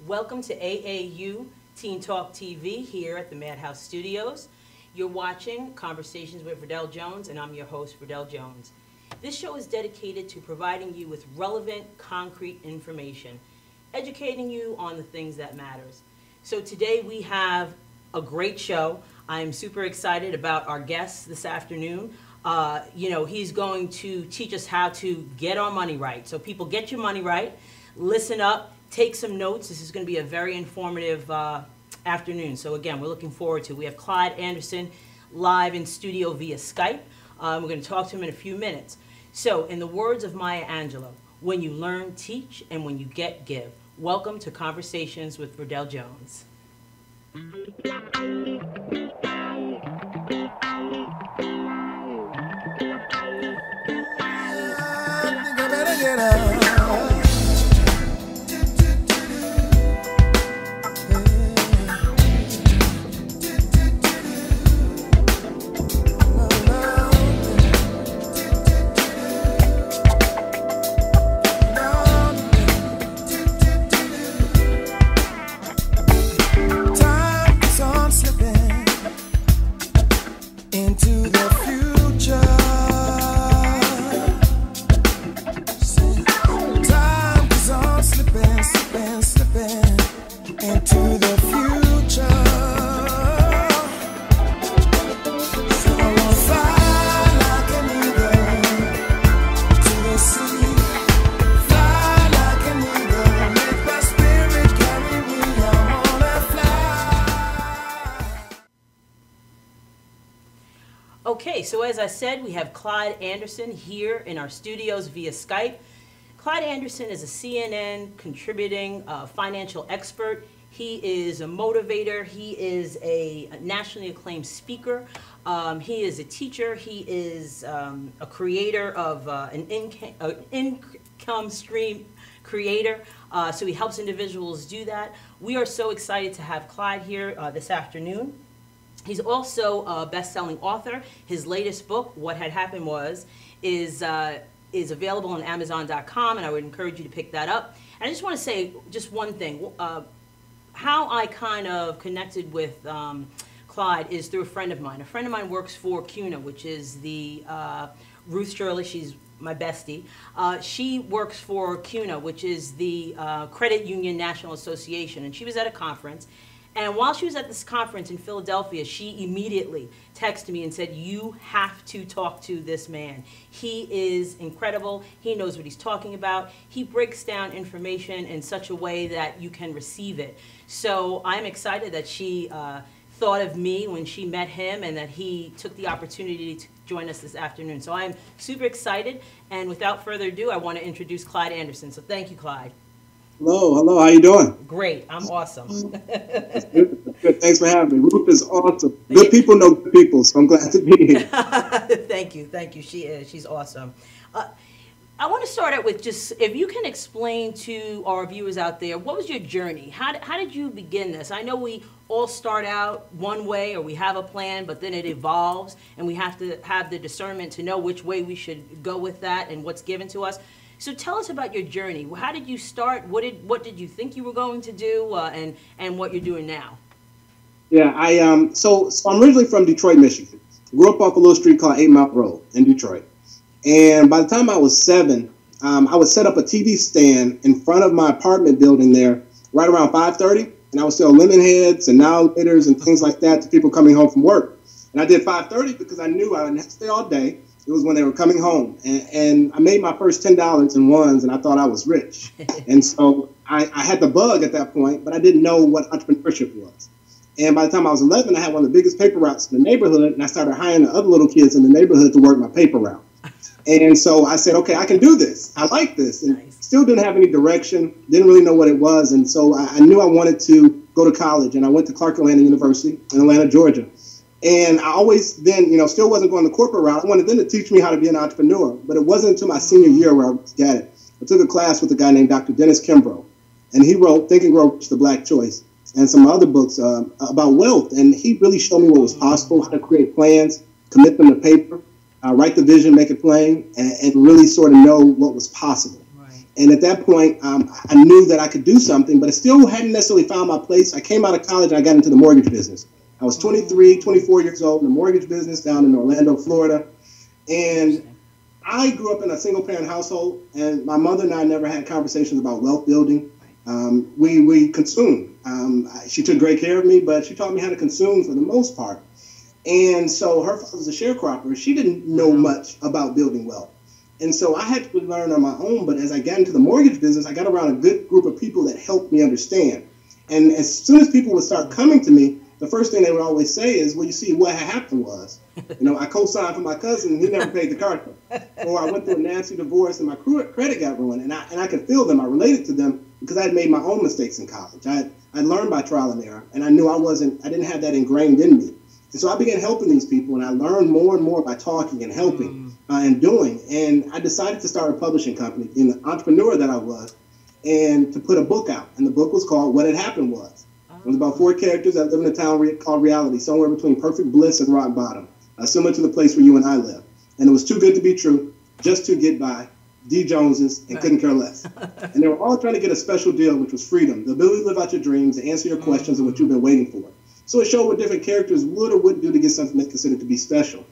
Welcome to AAU Teen Talk TV here at the Madhouse Studios. You're watching Conversations with Verdell Jones, and I'm your host, Verdell Jones. This show is dedicated to providing you with relevant, concrete information, educating you on the things that matters. So today we have a great show. I'm super excited about our guest this afternoon. He's going to teach us how to get our money right. So people, get your money right, listen up, take some notes. This is going to be a very informative afternoon. So again, we're looking forward to it. We have Clyde Anderson live in studio via Skype. We're going to talk to him in a few minutes. So in the words of Maya Angelou, when you learn, teach, and when you get, give. Welcome to Conversations with Verdell Jones. I think I better get up. Okay, so as I said, we have Clyde Anderson here in our studios via Skype. Clyde Anderson is a CNN contributing financial expert. He is a motivator. He is a nationally acclaimed speaker. He is a teacher. He is a creator of an income stream creator. So he helps individuals do that. We are so excited to have Clyde here this afternoon. He's also a best-selling author. His latest book, What Had Happened Was, is available on Amazon.com, and I would encourage you to pick that up. And I just want to say just one thing. How I kind of connected with Clyde is through a friend of mine. A friend of mine works for CUNA, which is the Ruth Shirley. She's my bestie. She works for CUNA, which is the Credit Union National Association, and she was at a conference. And while she was at this conference in Philadelphia, she immediately texted me and said, "You have to talk to this man. He is incredible. He knows what he's talking about. He breaks down information in such a way that you can receive it." So I'm excited that she thought of me when she met him and that he took the opportunity to join us this afternoon. So I'm super excited. And without further ado, I want to introduce Clyde Anderson. So thank you, Clyde. Hello, how you doing? Great, I'm awesome. Good. Thanks for having me. Ruth is awesome. Good people know good people, so I'm glad to be here. Thank you. She's awesome. I want to start out with just, if you can explain to our viewers out there, what was your journey? How did you begin this? I know we all start out one way, or we have a plan, but then it evolves, and we have to have the discernment to know which way we should go with that and what's given to us. So tell us about your journey. How did you start? What did you think you were going to do, and what you're doing now? Yeah, so I'm originally from Detroit, Michigan. Grew up off a little street called 8 Mile Road in Detroit. And by the time I was 7, I would set up a TV stand in front of my apartment building there right around 5:30, and I would sell lemon heads and now laters and things like that to people coming home from work. And I did 5:30 because I knew I didn't have to stay all day. It was when they were coming home, and I made my first $10 in ones, and I thought I was rich. And so I had the bug at that point, but I didn't know what entrepreneurship was. And by the time I was 11, I had one of the biggest paper routes in the neighborhood, and I started hiring the other little kids in the neighborhood to work my paper route. And so I said, okay, I can do this. I like this. And still didn't have any direction, didn't really know what it was. And so I knew I wanted to go to college, and I went to Clark Atlanta University in Atlanta, Georgia. And I always then, still wasn't going the corporate route. I wanted them to teach me how to be an entrepreneur, but it wasn't until my senior year where I got it. I took a class with a guy named Dr. Dennis Kimbrough, and he wrote Think and Grow Rich, The Black Choice, and some other books about wealth. And he really showed me what was possible, how to create plans, commit them to paper, write the vision, make it plain, and really sort of know what was possible. Right. And at that point, I knew that I could do something, but I still hadn't necessarily found my place. I came out of college and I got into the mortgage business. I was 23, 24 years old in the mortgage business down in Orlando, Florida. And I grew up in a single-parent household, and my mother and I never had conversations about wealth building. We consumed. She took great care of me, but she taught me how to consume for the most part. And so her father was a sharecropper. She didn't know much about building wealth. And so I had to learn on my own. But as I got into the mortgage business, I got around a good group of people that helped me understand. And as soon as people would start coming to me, the first thing they would always say is, well, you see, what happened was, I co-signed for my cousin, and he never paid the car note. Or I went through a nasty divorce and my credit got ruined. And I could feel them. I related to them because I had made my own mistakes in college. I learned by trial and error, and I knew I didn't have that ingrained in me. And so I began helping these people, and I learned more and more by talking and helping and doing. And I decided to start a publishing company, being the entrepreneur that I was, and to put a book out. And the book was called What Had Happened Was. It was about 4 characters that live in a town called reality, somewhere between perfect bliss and rock bottom, similar to the place where you and I live. And it was too good to be true, just to get by, D. Joneses, and couldn't care less. And they were all trying to get a special deal, which was freedom, the ability to live out your dreams, to answer your questions and what you've been waiting for. So it showed what different characters would or wouldn't do to get something that's considered to be special.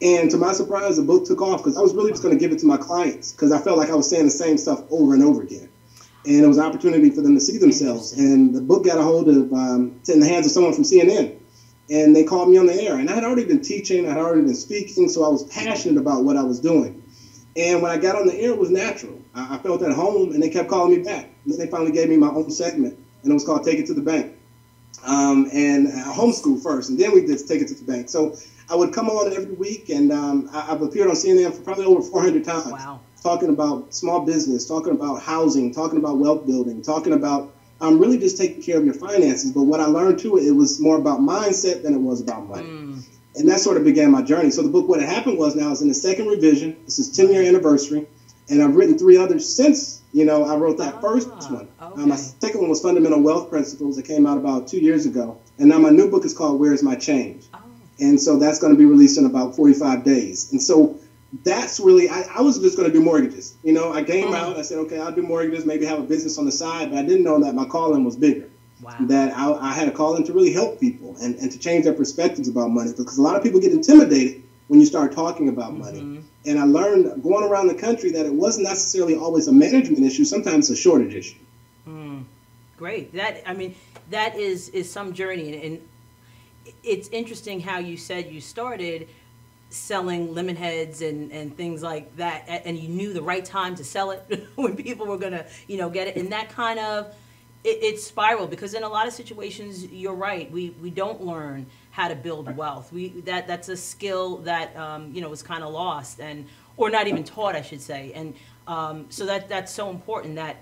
And to my surprise, the book took off because I was really just going to give it to my clients because I felt like I was saying the same stuff over and over again. And it was an opportunity for them to see themselves. And the book got a hold of, in the hands of someone from CNN. And they called me on the air. And I had already been teaching, I had already been speaking, so I was passionate about what I was doing. And when I got on the air, it was natural. I felt at home, and they kept calling me back. And then they finally gave me my own segment, and it was called Take It to the Bank. And homeschool first, and then we did Take It to the Bank. So I would come on every week, and I've appeared on CNN for probably over 400 times. Wow. Talking about small business, talking about housing, talking about wealth building, talking about really just taking care of your finances. But what I learned too, it was more about mindset than it was about money. And that sort of began my journey. So the book, What Had Happened Was, now is in the 2nd revision. This is 10-year anniversary. And I've written 3 others since, I wrote that first one. Okay. My second one was Fundamental Wealth Principles. It came out about 2 years ago. And now my new book is called Where's My Change? And so that's going to be released in about 45 days. And so that's really, I was just going to do mortgages. I came out, I said, okay, I'll do mortgages, maybe have a business on the side. But I didn't know that my calling was bigger. Wow. That I had a calling to really help people and to change their perspectives about money. Because a lot of people get intimidated when you start talking about money. And I learned going around the country that it wasn't necessarily always a management issue. Sometimes it's a shortage issue. Great. That is some journey. And it's interesting how you said you started selling lemon heads and things like that. And you knew the right time to sell it when people were going to, get it. And that kind of, it spiraled because in a lot of situations, you're right. We don't learn how to build wealth. That's a skill that was kind of lost or not even taught, I should say. And so that's so important that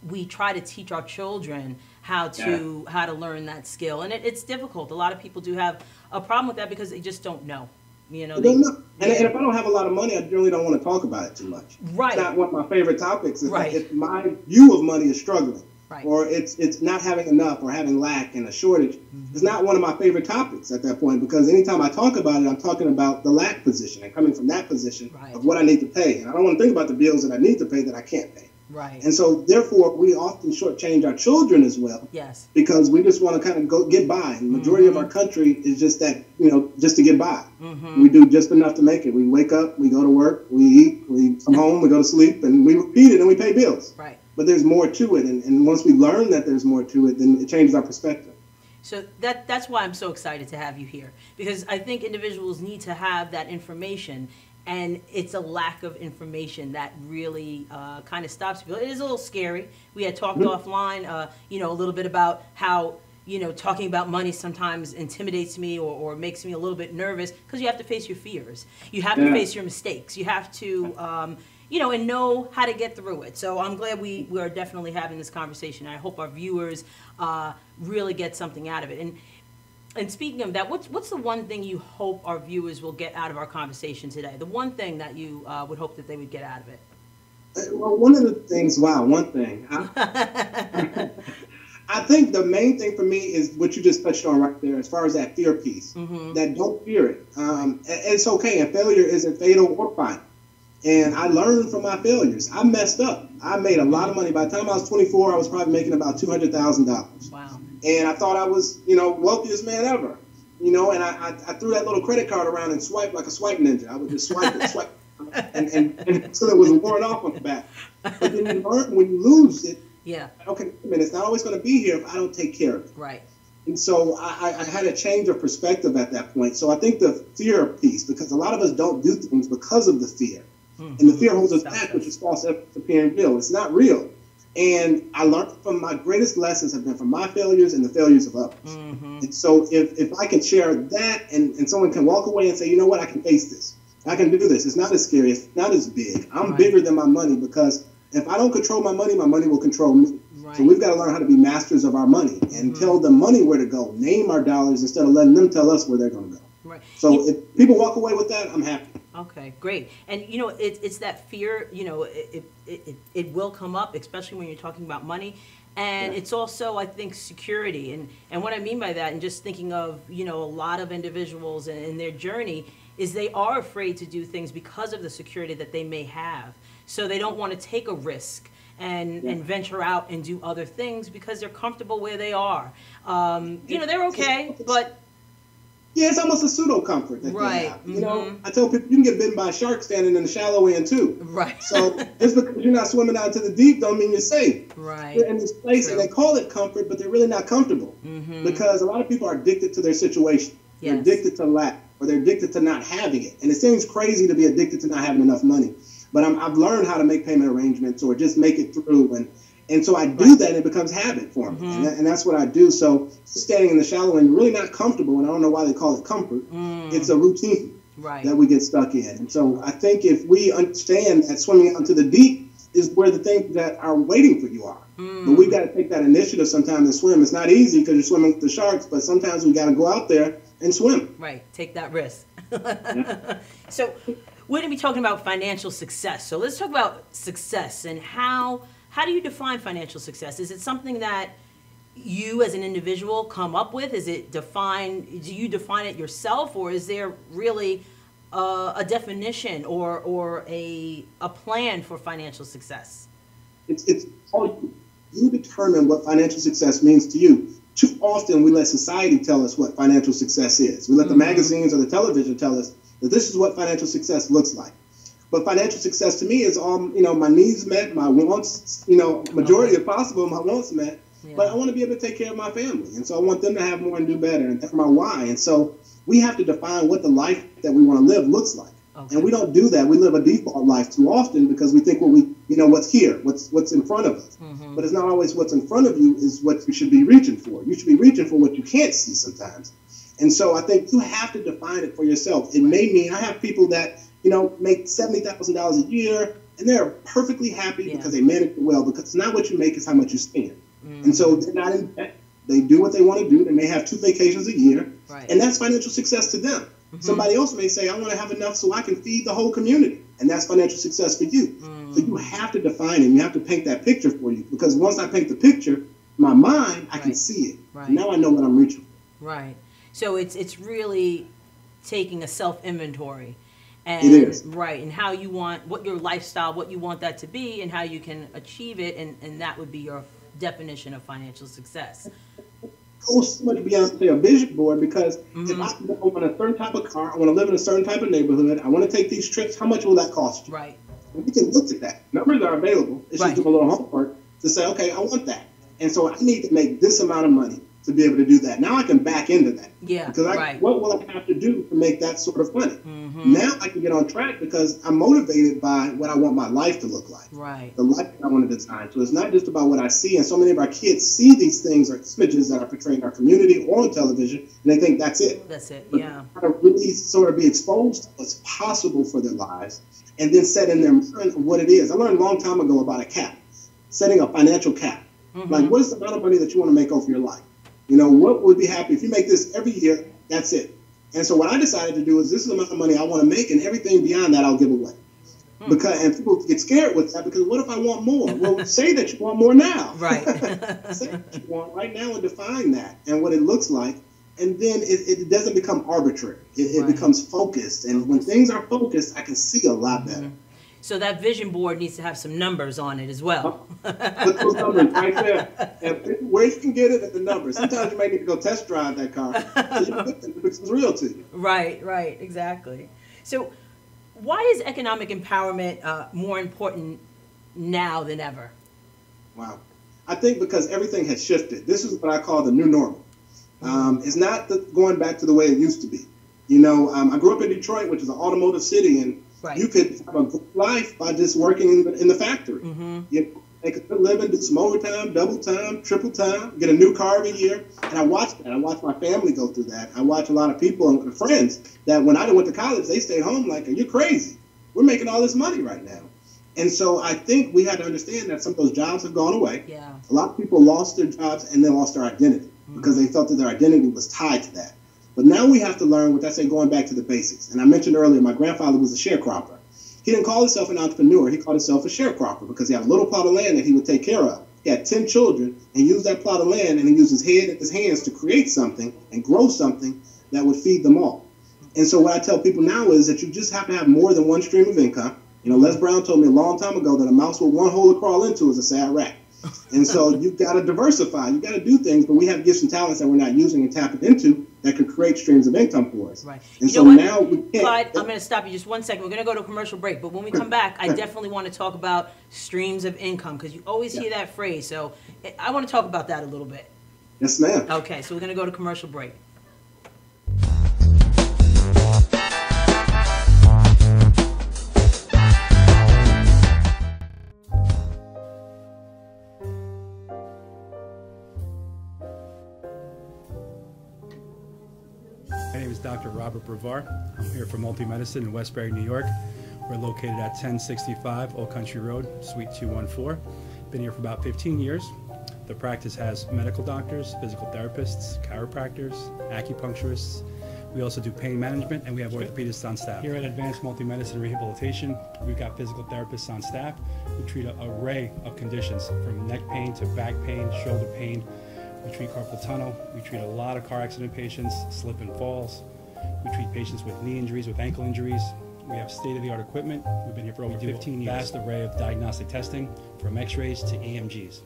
we try to teach our children how to learn that skill. And it's difficult. A lot of people do have a problem with that because they just don't know. They don't know. And if I don't have a lot of money, I really don't want to talk about it too much. Right. It's not one of my favorite topics. It's like if my view of money is struggling, or it's not having enough or having lack and a shortage, it's not one of my favorite topics at that point because anytime I talk about it, I'm talking about the lack position and coming from that position of what I need to pay. And I don't want to think about the bills that I need to pay that I can't pay. Right. And so, therefore, we often shortchange our children as well. Yes. Because we just want to kind of get by. And the majority of our country is just that, just to get by. We do just enough to make it. We wake up, we go to work, we eat, we come home, we go to sleep, and we repeat it, and we pay bills. Right. But there's more to it. And once we learn that there's more to it, then it changes our perspective. So that's why I'm so excited to have you here. Because I think individuals need to have that information. And it's a lack of information that really kind of stops people. It is a little scary. We had talked offline, a little bit about how, talking about money sometimes intimidates me or makes me a little bit nervous because you have to face your fears. You have to face your mistakes. You have to, and know how to get through it. So I'm glad we are definitely having this conversation. I hope our viewers really get something out of it. And speaking of that, what's the one thing you hope our viewers will get out of our conversation today? The one thing that you would hope that they would get out of it? Well, one of the things, one thing. I think the main thing for me is what you just touched on right there as far as that fear piece. That don't fear it. It's okay, and failure isn't fatal or final. And I learned from my failures. I messed up. I made a lot of money. By the time I was 24, I was probably making about $200,000. Wow. And I thought I was, you know, wealthiest man ever. You know, and I threw that little credit card around and swiped like a swipe ninja. I would just swipe it, swipe, and until it was worn off on the back. But then you learn when you lose it. Yeah. Okay, wait a minute, it's not always going to be here if I don't take care of it. Right. And so I had a change of perspective at that point. So I think the fear piece, because a lot of us don't do things because of the fear. Mm-hmm. And the fear holds us back, which is false evidence appearing real. It's not real. And I learned from my greatest lessons have been from my failures and the failures of others. Mm-hmm. And so if I can share that and someone can walk away and say, you know what, I can face this. I can do this. It's not as scary. It's not as big. I'm bigger than my money, because if I don't control my money will control me. Right. So we've got to learn how to be masters of our money and tell the money where to go, name our dollars instead of letting them tell us where they're going to go. Right. So if people walk away with that, I'm happy. Okay, great. And, you know, it's that fear, you know, it will come up, especially when you're talking about money. And it's also, I think, security. And what I mean by that, and just thinking of, you know, a lot of individuals in their journey, is they are afraid to do things because of the security that they may have. So they don't want to take a risk and venture out and do other things because they're comfortable where they are. You know, they're okay, but... Yeah, it's almost a pseudo comfort that they have. You know, I tell people you can get bitten by a shark standing in the shallow end too. Right. So just because you're not swimming out to the deep don't mean you're safe. Right. You're in this place and they call it comfort, but they're really not comfortable because a lot of people are addicted to their situation. Yes. They're addicted to lack, or they're addicted to not having it. And it seems crazy to be addicted to not having enough money. But I've learned how to make payment arrangements or just make it through. And so I do that and it becomes habit for me. And that's what I do. So standing in the shallow end, really not comfortable, and I don't know why they call it comfort. It's a routine that we get stuck in. And so I think if we understand that swimming out into the deep is where the things that are waiting for you are. But we've got to take that initiative sometimes and swim. It's not easy because you're swimming with the sharks, but sometimes we got to go out there and swim. Right. Take that risk. So we're going to be talking about financial success. So let's talk about success and how do you define financial success? Is it something that you as an individual come up with? Is it defined, do you define it yourself, or is there really a definition or a plan for financial success? It's all you determine what financial success means to you. Too often we let society tell us what financial success is. We let the magazines or the television tell us that this is what financial success looks like. But financial success to me is all, you know, my needs met, my wants, you know, majority if possible, my wants met. Yeah. But I want to be able to take care of my family. And so I want them to have more and do better. And that's my why. And so we have to define what the life that we want to live looks like. Okay. And we don't do that. We live a default life too often because we think, well, you know, what's here, what's in front of us. But it's not always what's in front of you is what you should be reaching for. You should be reaching for what you can't see sometimes. And so I think you have to define it for yourself. It may mean I have people that, you know, make $70,000 a year, and they're perfectly happy because they manage it well, because it's not what you make, it's how much you spend. And so they're not in debt. They do what they want to do. They may have 2 vacations a year, and that's financial success to them. Somebody else may say, I want to have enough so I can feed the whole community, and that's financial success for you. So you have to define it. You have to paint that picture for you, because once I paint the picture, my mind, I can see it. Now I know what I'm reaching for. Right. So it's really taking a self-inventory. And, it is. Right, and how you want, what your lifestyle, what you want that to be, and how you can achieve it, and that would be your definition of financial success. It goes so much beyond, say, a vision board, because if I want a certain type of car, I want to live in a certain type of neighborhood, I want to take these trips, how much will that cost you? Right. And we can look at that. Numbers are available. It's just do a little homework to say, okay, I want that. And so I need to make this amount of money to be able to do that. Now I can back into that. Yeah, because what will I have to do to make that sort of money? Now I can get on track because I'm motivated by what I want my life to look like. Right. The life that I want to design. So it's not just about what I see. And so many of our kids see these things or images that are portrayed in our community or on television, and they think that's it. That's it, but to really sort of be exposed to what's possible for their lives, and then set in their mind what it is. I learned a long time ago about a cap, setting a financial cap. Like, what is the amount of money that you want to make over your life? You know, what would be happy if you make this every year? That's it. And so what I decided to do is, this is the amount of money I want to make, and everything beyond that I'll give away. And people get scared with that, because what if I want more? Well, say that you want more now. Right. Say what you want right now and define that and what it looks like. And then it doesn't become arbitrary. It becomes focused. And when things are focused, I can see a lot better. So that vision board needs to have some numbers on it as well. Put those numbers right there. And where you can get it at the numbers. Sometimes you may need to go test drive that car so you get it becomes real to you. Right, exactly. So why is economic empowerment more important now than ever? Wow. I think because everything has shifted. This is what I call the new normal. It's not going back to the way it used to be. You know, I grew up in Detroit, which is an automotive city, and you could have a good life by just working in the factory. You could live and do some overtime, double time, triple time, get a new car every year. And I watched that. I watched my family go through that. I watched a lot of people and friends that when I went to college, they stayed home like, you're crazy. We're making all this money right now. And so I think we had to understand that some of those jobs have gone away. Yeah. A lot of people lost their jobs and then lost their identity because they felt that their identity was tied to that. But now we have to learn, what I say, going back to the basics. And I mentioned earlier, my grandfather was a sharecropper. He didn't call himself an entrepreneur. He called himself a sharecropper because he had a little plot of land that he would take care of. He had 10 children and he used that plot of land and he used his head and his hands to create something and grow something that would feed them all. And so what I tell people now is that you just have to have more than one stream of income. You know, Les Brown told me a long time ago that a mouse with one hole to crawl into is a sad rat. And so you've got to diversify. You've got to do things, but we have gifts and talents that we're not using and tapping into that could create streams of income for us. Right. And so now we can't. Clyde, I'm going to stop you just one second. We're going to go to a commercial break, but when we come back, I definitely want to talk about streams of income because you always hear that phrase. So I want to talk about that a little bit. Yes, ma'am. Okay, so we're going to go to commercial break. My name is Dr. Robert Brevard. I'm here for Multi-Medicine in Westbury, New York. We're located at 1065 Old Country Road, Suite 214. Been here for about 15 years. The practice has medical doctors, physical therapists, chiropractors, acupuncturists. We also do pain management, and we have orthopedists on staff. Here at Advanced Multi-Medicine Rehabilitation, we've got physical therapists on staff who treat an array of conditions, from neck pain to back pain, shoulder pain. We treat carpal tunnel. We treat a lot of car accident patients, slip and falls. We treat patients with knee injuries, with ankle injuries. We have state-of-the-art equipment. We've been here for over 15 years. Vast array of diagnostic testing, from x-rays to EMGs.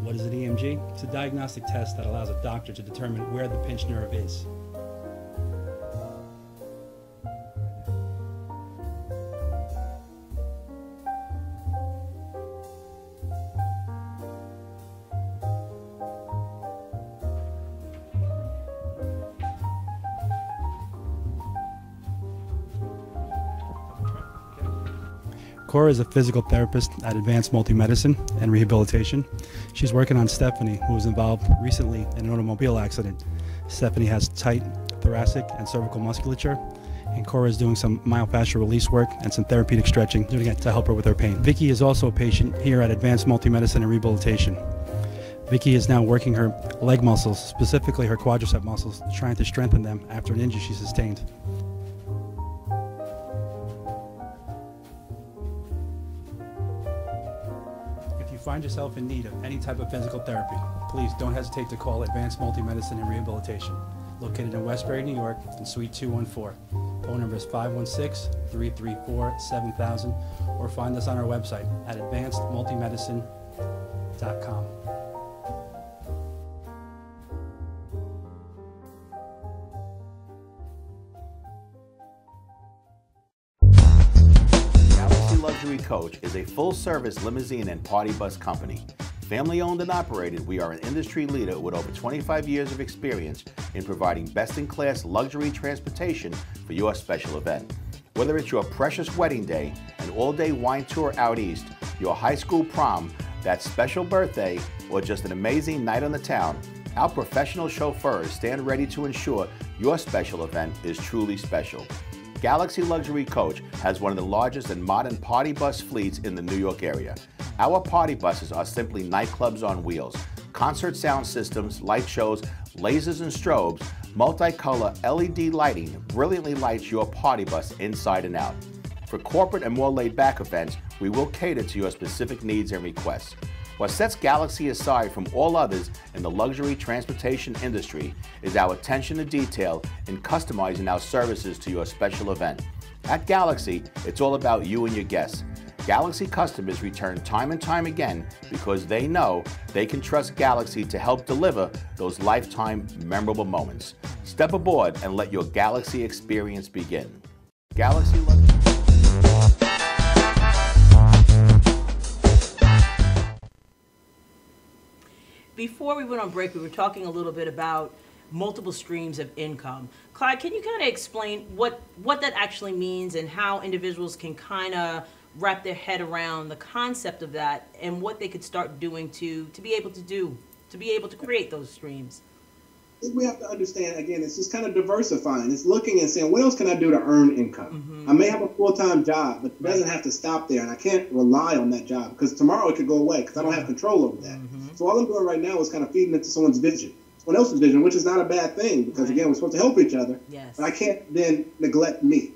What is an EMG? It's a diagnostic test that allows a doctor to determine where the pinched nerve is. Cora is a physical therapist at Advanced Multi-Medicine and Rehabilitation. She's working on Stephanie, who was involved recently in an automobile accident. Stephanie has tight thoracic and cervical musculature, and Cora is doing some myofascial release work and some therapeutic stretching, doing it to help her with her pain. Vicky is also a patient here at Advanced Multi-Medicine and Rehabilitation. Vicky is now working her leg muscles, specifically her quadricep muscles, trying to strengthen them after an injury she sustained. If you find yourself in need of any type of physical therapy, please don't hesitate to call Advanced Multi-Medicine and Rehabilitation, located in Westbury, New York, in Suite 214. Phone number is 516-334-7000, or find us on our website at advancedmultimedicine.com. Luxury Coach is a full-service limousine and party bus company. Family-owned and operated, we are an industry leader with over 25 years of experience in providing best-in-class luxury transportation for your special event. Whether it's your precious wedding day, an all-day wine tour out east, your high school prom, that special birthday, or just an amazing night on the town, our professional chauffeurs stand ready to ensure your special event is truly special. Galaxy Luxury Coach has one of the largest and modern party bus fleets in the New York area. Our party buses are simply nightclubs on wheels. Concert sound systems, light shows, lasers and strobes, multicolor LED lighting brilliantly lights your party bus inside and out. For corporate and more laid-back events, we will cater to your specific needs and requests. What sets Galaxy aside from all others in the luxury transportation industry is our attention to detail in customizing our services to your special event. At Galaxy, it's all about you and your guests. Galaxy customers return time and time again because they know they can trust Galaxy to help deliver those lifetime memorable moments. Step aboard and let your Galaxy experience begin. Galaxy Before we went on break, we were talking a little bit about multiple streams of income. Clyde, can you kind of explain what that actually means and how individuals can kind of wrap their head around the concept of that and what they could start doing to be able to create those streams? We have to understand, again, it's just kind of diversifying. It's looking and saying, what else can I do to earn income? I may have a full-time job, but it doesn't have to stop there, and I can't rely on that job because tomorrow it could go away because I don't have control over that. So all I'm doing right now is kind of feeding into someone else's vision, which is not a bad thing because, again, we're supposed to help each other, but I can't then neglect me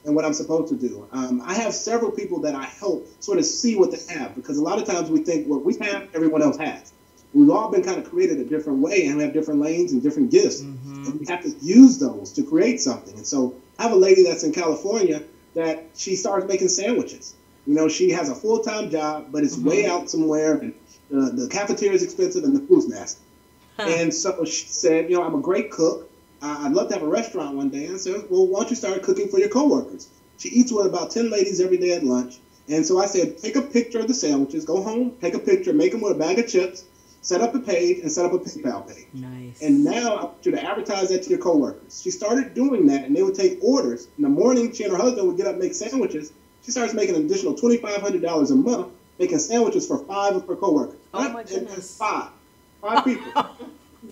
and what I'm supposed to do. I have several people that I help sort of see what they have because a lot of times we think what we have, everyone else has. We've all been kind of created a different way and we have different lanes and different gifts. And we have to use those to create something. And so I have a lady that's in California that she starts making sandwiches. You know, she has a full-time job, but it's way out somewhere and the cafeteria is expensive and the food's nasty. And so she said, you know, I'm a great cook. I'd love to have a restaurant one day. And I said, well, why don't you start cooking for your coworkers? She eats with about 10 ladies every day at lunch. And so I said, take a picture of the sandwiches, go home, take a picture, make them with a bag of chips, set up a page, and set up a PayPal page. Nice. And now I want you to advertise that to your coworkers. She started doing that, and they would take orders. In the morning, she and her husband would get up and make sandwiches. She starts making an additional $2,500 a month, making sandwiches for 5 of her coworkers. Oh, my goodness. Five people.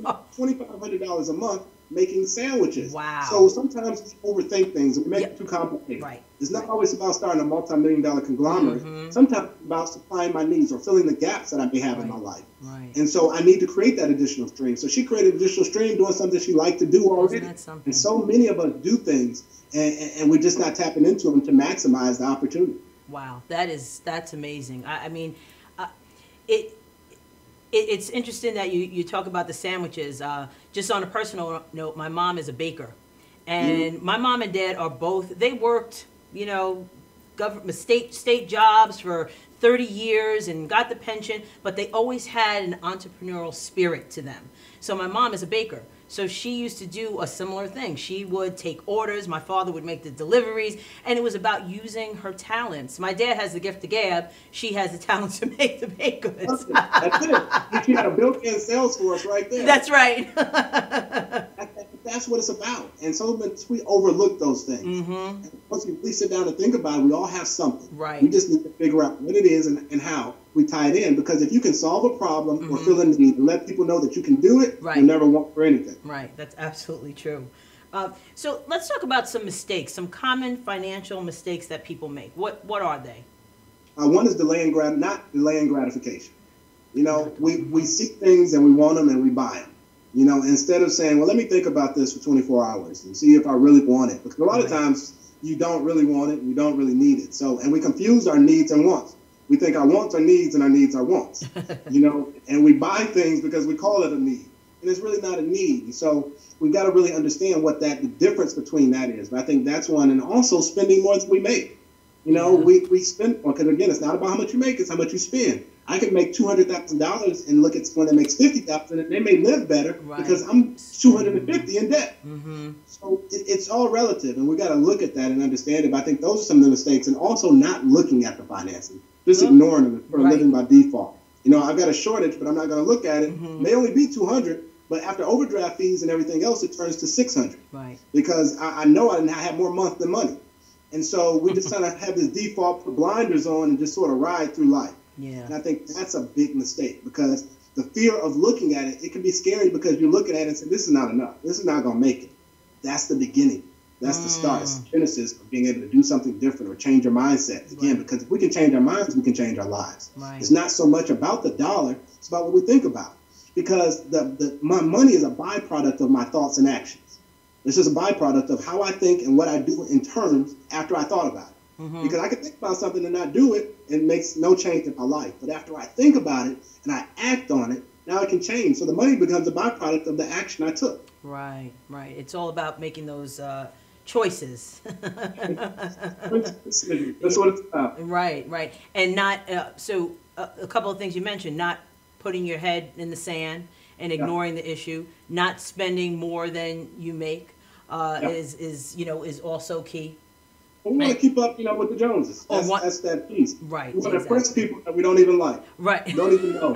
$2,500 a month making sandwiches. Wow. So sometimes we overthink things and we make it too complicated. Right. It's not always about starting a multi-million-dollar conglomerate. Sometimes it's about supplying my needs or filling the gaps that I may have in my life. Right. And so I need to create that additional stream. So she created an additional stream doing something she liked to do already. And so many of us do things and we're just not tapping into them to maximize the opportunity. Wow, that's amazing. I mean, it's interesting that you talk about the sandwiches. Just on a personal note, my mom is a baker, and my mom and dad are both. They worked, you know, government state jobs for 30 years and got the pension, but they always had an entrepreneurial spirit to them. So my mom is a baker. So she used to do a similar thing. She would take orders. My father would make the deliveries. And it was about using her talents. My dad has the gift to gab. She has the talent to make the baked goods. That's it. You had a built-in sales force right there. That's right. That's what it's about. And so we overlook those things. And once we really sit down and think about it, we all have something. Right. We just need to figure out what it is and how we tie it in. Because if you can solve a problem or fill a need and let people know that you can do it, you'll never want for anything. Right. That's absolutely true. So let's talk about some mistakes, some common financial mistakes that people make. What are they? One is not delaying gratification. You know, we see things and we want them and we buy them. You know, instead of saying, well, let me think about this for 24 hours and see if I really want it. Because a lot of times you don't really want it and you don't really need it. So, and we confuse our needs and wants. We think our wants are needs and our needs are wants. You know, and we buy things because we call it a need. And it's really not a need. And so we've got to really understand what the difference between that is. But I think that's one. And also spending more than we make. You know, we spend, because again, it's not about how much you make, it's how much you spend. I can make $200,000 and look at someone that makes $50,000 and they may live better because I'm $250 in debt. So it's all relative, and we got to look at that and understand it. But I think those are some of the mistakes, and also not looking at the financing, just ignoring them or living by default. You know, I've got a shortage, but I'm not going to look at it. It may only be $200, but after overdraft fees and everything else, it turns to $600. Right. Because I know I have more month than money. And so we just kind of have this default, put blinders on, and just sort of ride through life. Yeah. And I think that's a big mistake because the fear of looking at it, it can be scary because you're looking at it and saying, this is not enough. This is not going to make it. That's the beginning. That's the start. It's the genesis of being able to do something different or change your mindset. Again, because if we can change our minds, we can change our lives. It's not so much about the dollar. It's about what we think about. Because my money is a byproduct of my thoughts and actions. It's just a byproduct of how I think and what I do in terms after I thought about it. Because I can think about something and not do it, and it makes no change in my life. But after I think about it and I act on it, now it can change. So the money becomes a byproduct of the action I took. Right, right. It's all about making those choices. That's what it's about. Right, right. And not, so a couple of things you mentioned, not putting your head in the sand and ignoring the issue, not spending more than you make is also key. Well, we want to keep up, with the Joneses. That's that piece. Right. We want to impress people that we don't even like. Right. Don't even know.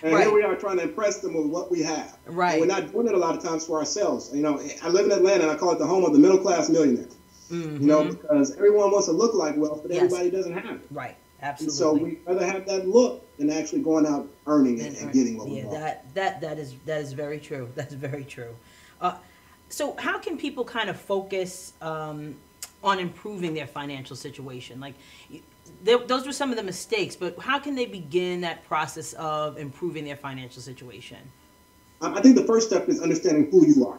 And right. Here we are trying to impress them with what we have. Right. And we're not doing it a lot of times for ourselves. I live in Atlanta, and I call it the home of the middle-class millionaire. Mm-hmm. Because everyone wants to look like wealth, but everybody doesn't have it. Right. Absolutely. And so we rather have that look than actually going out earning it and getting what we want. That is very true. That's very true. So how can people kind of focus on improving their financial situation? Like, those were some of the mistakes, but how can they begin that process of improving their financial situation? I think the first step is understanding who you are.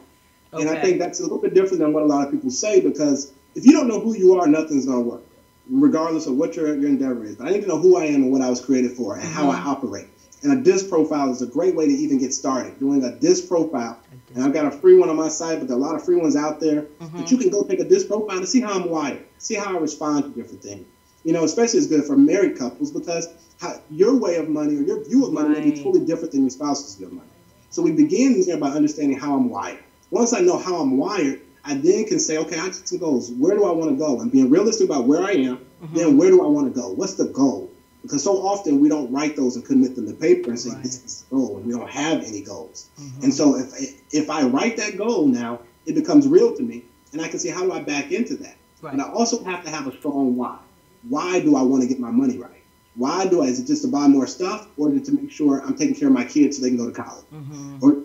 Okay. And I think that's a little bit different than what a lot of people say, because if you don't know who you are, nothing's going to work, regardless of what your endeavor is. But I need to know who I am and what I was created for and how I operate. And a DISC profile is a great way to even get started, doing a DISC profile. And I've got a free one on my site, but there are a lot of free ones out there that you can go take a DISC profile to see how I'm wired, see how I respond to different things. Especially it's good for married couples, because your way of money or your view of money may be totally different than your spouse's view of money. So we begin there by understanding how I'm wired. Once I know how I'm wired, I then can say, okay, I got some goals. Where do I want to go? And being realistic about where I am, then where do I want to go? What's the goal? Because so often we don't write those and commit them to paper and say, this is the goal, and we don't have any goals. And so if I write that goal now, it becomes real to me, and I can see, how do I back into that? But I also have to have a strong why. Why do I want to get my money right? Why do I? Is it just to buy more stuff, or is it to make sure I'm taking care of my kids so they can go to college? Or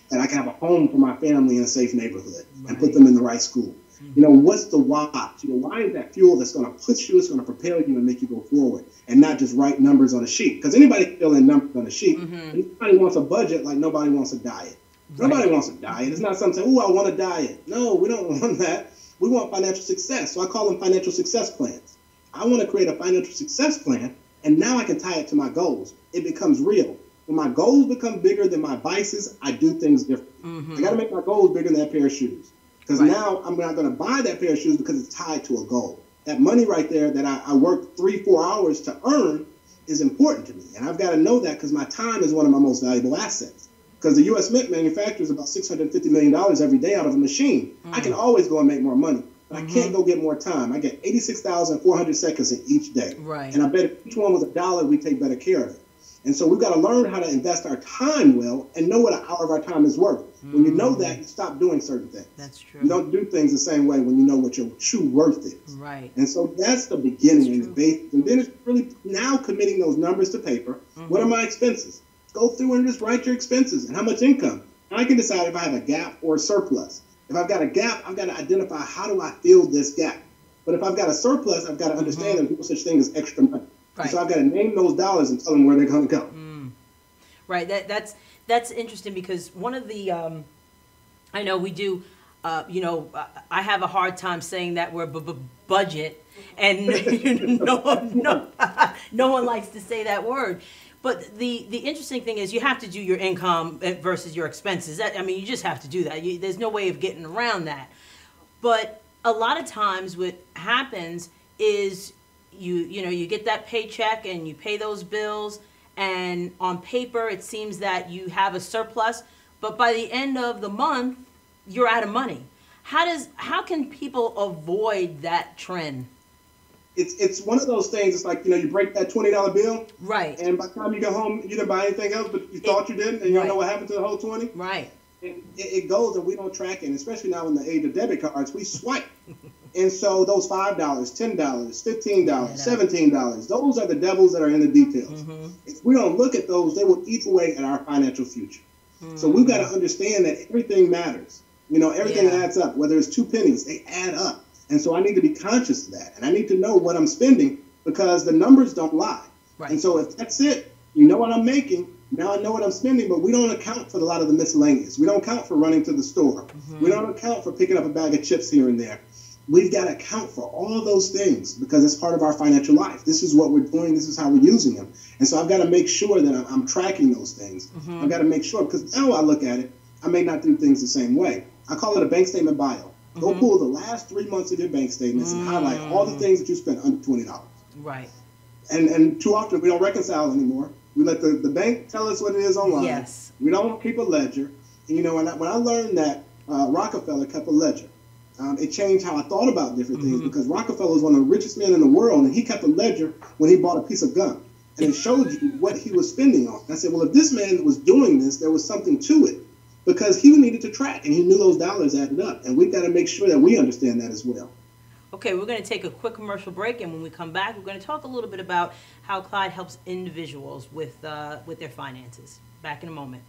that I can have a home for my family in a safe neighborhood and put them in the right school? What's the why? Why is that fuel that's going to push you, it's going to propel you and make you go forward, and not just write numbers on a sheet? Because anybody can fill in numbers on a sheet. Nobody wants a budget like nobody wants a diet. Nobody wants a diet. It's not something, I want a diet. No, we don't want that. We want financial success. So I call them financial success plans. I want to create a financial success plan, and now I can tie it to my goals. It becomes real. When my goals become bigger than my vices, I do things differently. I got to make my goals bigger than that pair of shoes. Because now I'm not going to buy that pair of shoes because it's tied to a goal. That money right there that I worked 3-4 hours to earn is important to me. And I've got to know that, because my time is one of my most valuable assets. Because the U.S. Mint manufactures about $650 million every day out of a machine. I can always go and make more money, but I can't go get more time. I get 86,400 seconds in each day. And I bet if each one was $1, we take better care of it. And so we've got to learn how to invest our time well and know what an hour of our time is worth. When you know that, you stop doing certain things. That's true. You don't do things the same way when you know what your true worth is. And so that's the beginning and the base. And then it's really now committing those numbers to paper. What are my expenses? Go through and just write your expenses and how much income. And I can decide if I have a gap or a surplus. If I've got a gap, I've got to identify, how do I fill this gap? But if I've got a surplus, I've got to understand that there's such thing as extra money. So I've got to name those dollars and tell them where they're going to go. Right. That's interesting, because one of the I know we do. I have a hard time saying that word, budget, and no one likes to say that word. But the interesting thing is, you have to do your income versus your expenses. You just have to do that. There's no way of getting around that. But a lot of times, what happens is you get that paycheck and you pay those bills, and on paper it seems that you have a surplus, but by the end of the month you're out of money. How can people avoid that trend? It's one of those things. It's like, you break that $20 bill, and by the time you go home, you didn't buy anything else, but you thought you did, and you don't know what happened to the whole 20. And it goes, and we don't track it. And especially now in the age of debit cards, we swipe. And so those $5, $10, $15, $17, those are the devils that are in the details. If we don't look at those, they will eat away at our financial future. So we've got to understand that everything matters. Everything adds up. Whether it's 2 pennies, they add up. And so I need to be conscious of that. And I need to know what I'm spending, because the numbers don't lie. And so if that's it, what I'm making, now I know what I'm spending, but we don't account for a lot of the miscellaneous. We don't account for running to the store. We don't account for picking up a bag of chips here and there. We've got to account for all those things, because it's part of our financial life. This is what we're doing. This is how we're using them. And so I've got to make sure that I'm tracking those things. I've got to make sure, because now I look at it, I may not do things the same way. I call it a bank statement bio. Go pull the last 3 months of your bank statements and highlight all the things that you spent under $20. Right. And too often we don't reconcile anymore. We let the bank tell us what it is online. Yes. We don't keep a ledger. And, you know, when I learned that Rockefeller kept a ledger, it changed how I thought about different things, because Rockefeller was one of the richest men in the world, and he kept a ledger when he bought a piece of gum. And it showed you what he was spending on. I said, well, if this man was doing this, there was something to it, because he needed to track, and he knew those dollars added up. And we've got to make sure that we understand that as well. Okay, we're going to take a quick commercial break, and when we come back, we're going to talk a little bit about how Clyde helps individuals with their finances. Back in a moment.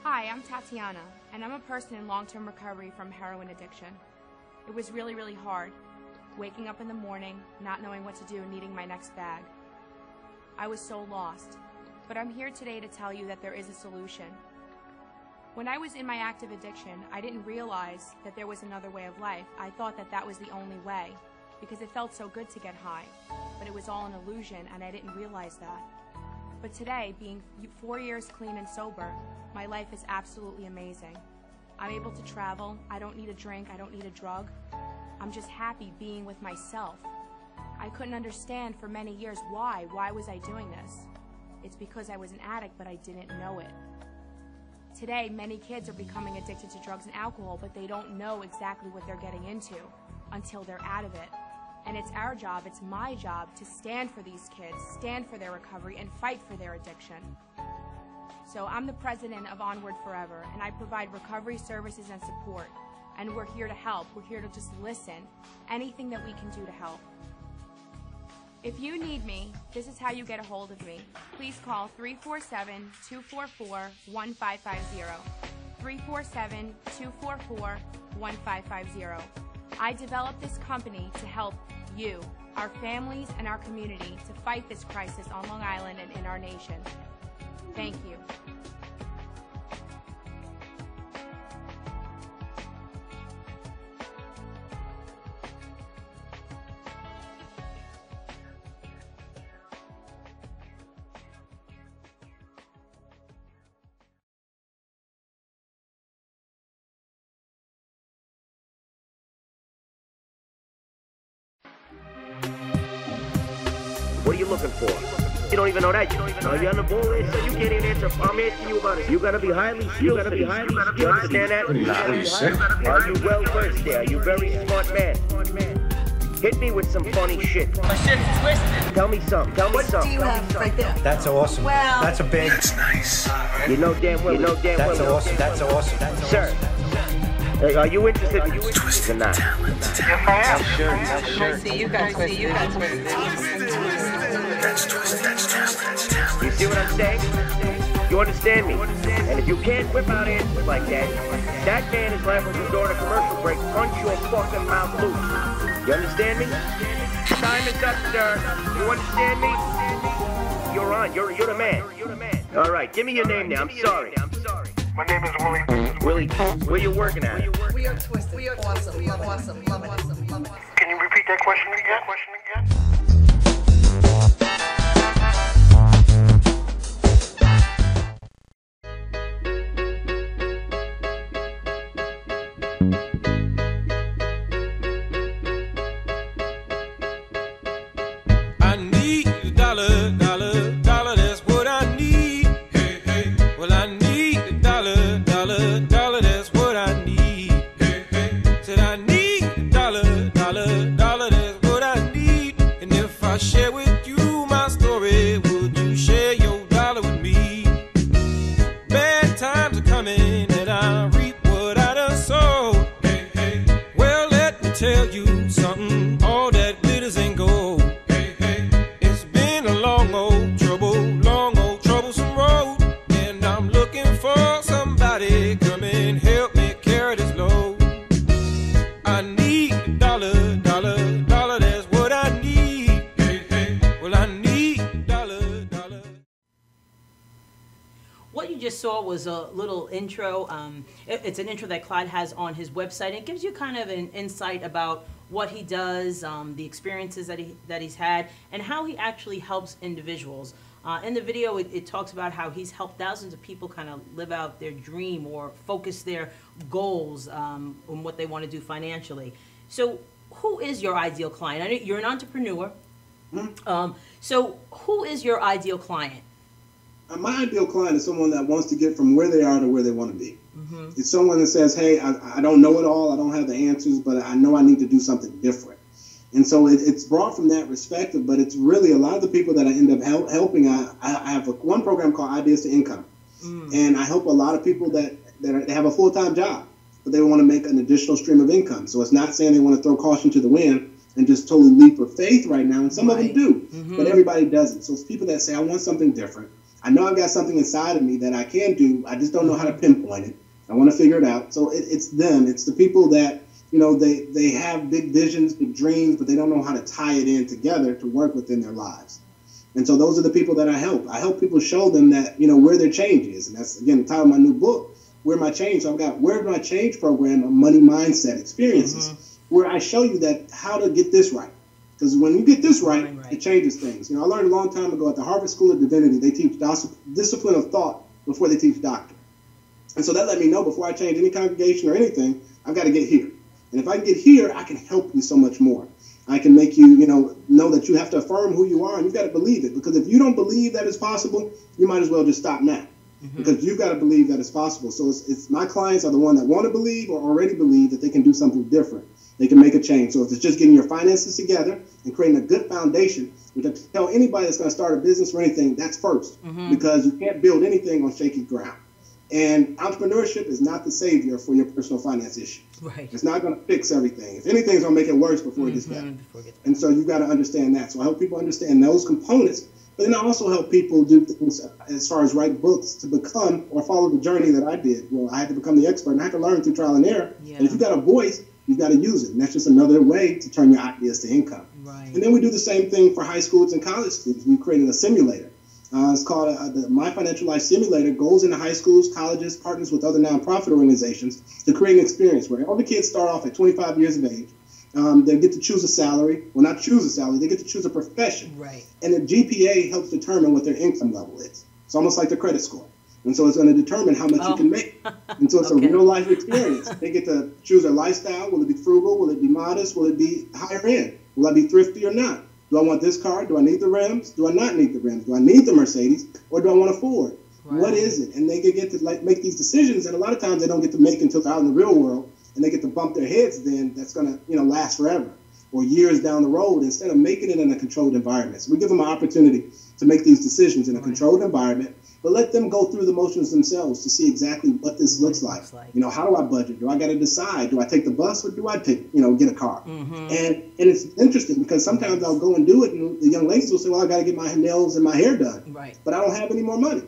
Hi, I'm Tatiana, and I'm a person in long-term recovery from heroin addiction. It was really, really hard, waking up in the morning, not knowing what to do, needing my next bag. I was so lost, but I'm here today to tell you that there is a solution. When I was in my active addiction, I didn't realize that there was another way of life. I thought that that was the only way, because it felt so good to get high, but it was all an illusion, and I didn't realize that. But today, being 4 years clean and sober, my life is absolutely amazing. I'm able to travel, I don't need a drink, I don't need a drug. I'm just happy being with myself. I couldn't understand for many years why was I doing this? It's because I was an addict, but I didn't know it. Today, many kids are becoming addicted to drugs and alcohol, but they don't know exactly what they're getting into until they're out of it. And it's our job, it's my job, to stand for these kids, stand for their recovery, and fight for their addiction. So I'm the president of Onward Forever, and I provide recovery services and support. And we're here to help. We're here to just listen. Anything that we can do to help. If you need me, this is how you get a hold of me. Please call 347-244-1550. 347-244-1550. I developed this company to help you, our families, and our community to fight this crisis on Long Island and in our nation. Thank you. What are you looking for? You don't even know that. You're on the ball list, so you can't even answer. I'm asking you about it. You gotta be highly skilled. You understand that? Are you well versed there? Are you very smart man? Hit me with some funny shit. My shit's twisted. Tell me something. What do you have right there? That's awesome. Well, that's a big. That's nice. You know damn well. That's awesome. That's awesome. Sir, are you interested in Twisted not? talent. yes, I am. Sure. See, you got twisted. That's twisted. That's talent. You see what I'm saying? You understand me? And if you can't whip out answers like that, that man is liable to door to commercial break, punch your fucking mouth loose. You understand me? Time is up, sir. You understand me? You're on. You're the man. All right, give me your name now. I'm sorry. My name is Willie. Willie, where you working at? We are twisted. We are awesome. Love it. Can you repeat that question again? I need a dollar, that's what I need. Hey, hey. Well, I need a dollar, that's what I need. Hey, hey. Said I need a dollar, that's what I need. And if I share with you my story, would you share your dollar with me? Bad times are coming and I reap what I done sowed. Hey, hey. Well, let me tell you something, all that glitters ain't gold. It's been a long old troublesome road, and I'm looking for somebody come and help me carry this load. I need a dollar, that's just saw was a little intro. It's an intro that Clyde has on his website. It gives you kind of an insight about what he does, the experiences that he's had, and how he actually helps individuals. In the video, it talks about how he's helped thousands of people kind of live out their dream or focus their goals on what they want to do financially. So who is your ideal client? I know you're an entrepreneur. So who is your ideal client? My ideal client is someone that wants to get from where they are to where they want to be. It's someone that says, hey, I don't know it all, I don't have the answers, but I know I need to do something different. And so it's brought from that perspective, but it's really a lot of the people that I end up helping. I have one program called Ideas to Income, and I help a lot of people that have a full-time job, but they want to make an additional stream of income. So it's not saying they want to throw caution to the wind and just totally leap of faith right now, and some of them do, but everybody doesn't. So it's people that say, I want something different. I know I've got something inside of me that I can do. I just don't know how to pinpoint it. I want to figure it out. So it's them. It's the people that, you know, they have big visions, big dreams, but they don't know how to tie it in together to work within their lives. And so those are the people that I help. I help people show them that, you know, where their change is. And that's, again, the title of my new book, Where My Change. So I've got Where My Change program of money mindset experiences, where I show you that how to get this right. Because when you get this right, it changes things. You know, I learned a long time ago at the Harvard School of Divinity, they teach discipline of thought before they teach doctrine. And so that let me know before I change any congregation or anything, I've got to get here. And if I can get here, I can help you so much more. I can make you, you know that you have to affirm who you are, and you've got to believe it. Because if you don't believe that it's possible, you might as well just stop now. Because you've got to believe that it's possible. So it's my clients are the one that want to believe or already believe that they can do something different. They can make a change. So if it's just getting your finances together and creating a good foundation, which I tell anybody that's going to start a business or anything, that's first. Because you can't build anything on shaky ground. And entrepreneurship is not the savior for your personal finance issue. It's not going to fix everything. If anything, it's going to make it worse before it gets better. And so you've got to understand that. So I help people understand those components. But then I also help people do things as far as write books to become or follow the journey that I did. Well, I had to become the expert, and I had to learn through trial and error. And if you've got a voice, you've got to use it. And that's just another way to turn your ideas to income. And then we do the same thing for high schools and college students. We created a simulator. It's called the My Financial Life Simulator. Goes into high schools, colleges, partners with other nonprofit organizations to create an experience where all the kids start off at 25 years of age. They get to choose a salary. Well, not choose a salary. They get to choose a profession. And the GPA helps determine what their income level is. It's almost like the credit score. And so it's going to determine how much you can make. And so it's a real life experience. They get to choose their lifestyle. Will it be frugal? Will it be modest? Will it be higher end? Will I be thrifty or not? Do I want this car? Do I need the rims? Do I not need the rims? Do I need the Mercedes? Or do I want a Ford? What is it? And they get to make these decisions. And a lot of times they don't get to make until they're out in the real world. And they get to bump their heads then. That's going to last forever or years down the road instead of making it in a controlled environment. So we give them an opportunity to make these decisions in a controlled environment, but let them go through the motions themselves to see exactly what this looks like. How do I budget? Do I got to decide? Do I take the bus or do I take, get a car? And it's interesting because sometimes I'll go and do it and the young ladies will say, well, I got to get my nails and my hair done, but I don't have any more money.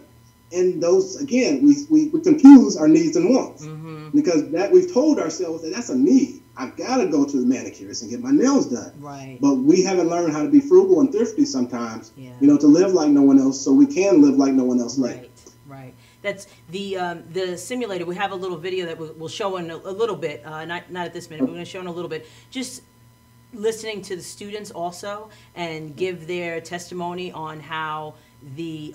And those, again, we confuse our needs and wants because that we've told ourselves that that's a need. I've got to go to the manicurist and get my nails done. But we haven't learned how to be frugal and thrifty sometimes, to live like no one else so we can live like no one else later. That's the simulator. We have a little video that we'll show in a little bit, not at this minute, but we're going to show in a little bit. Just listening to the students also and give their testimony on how the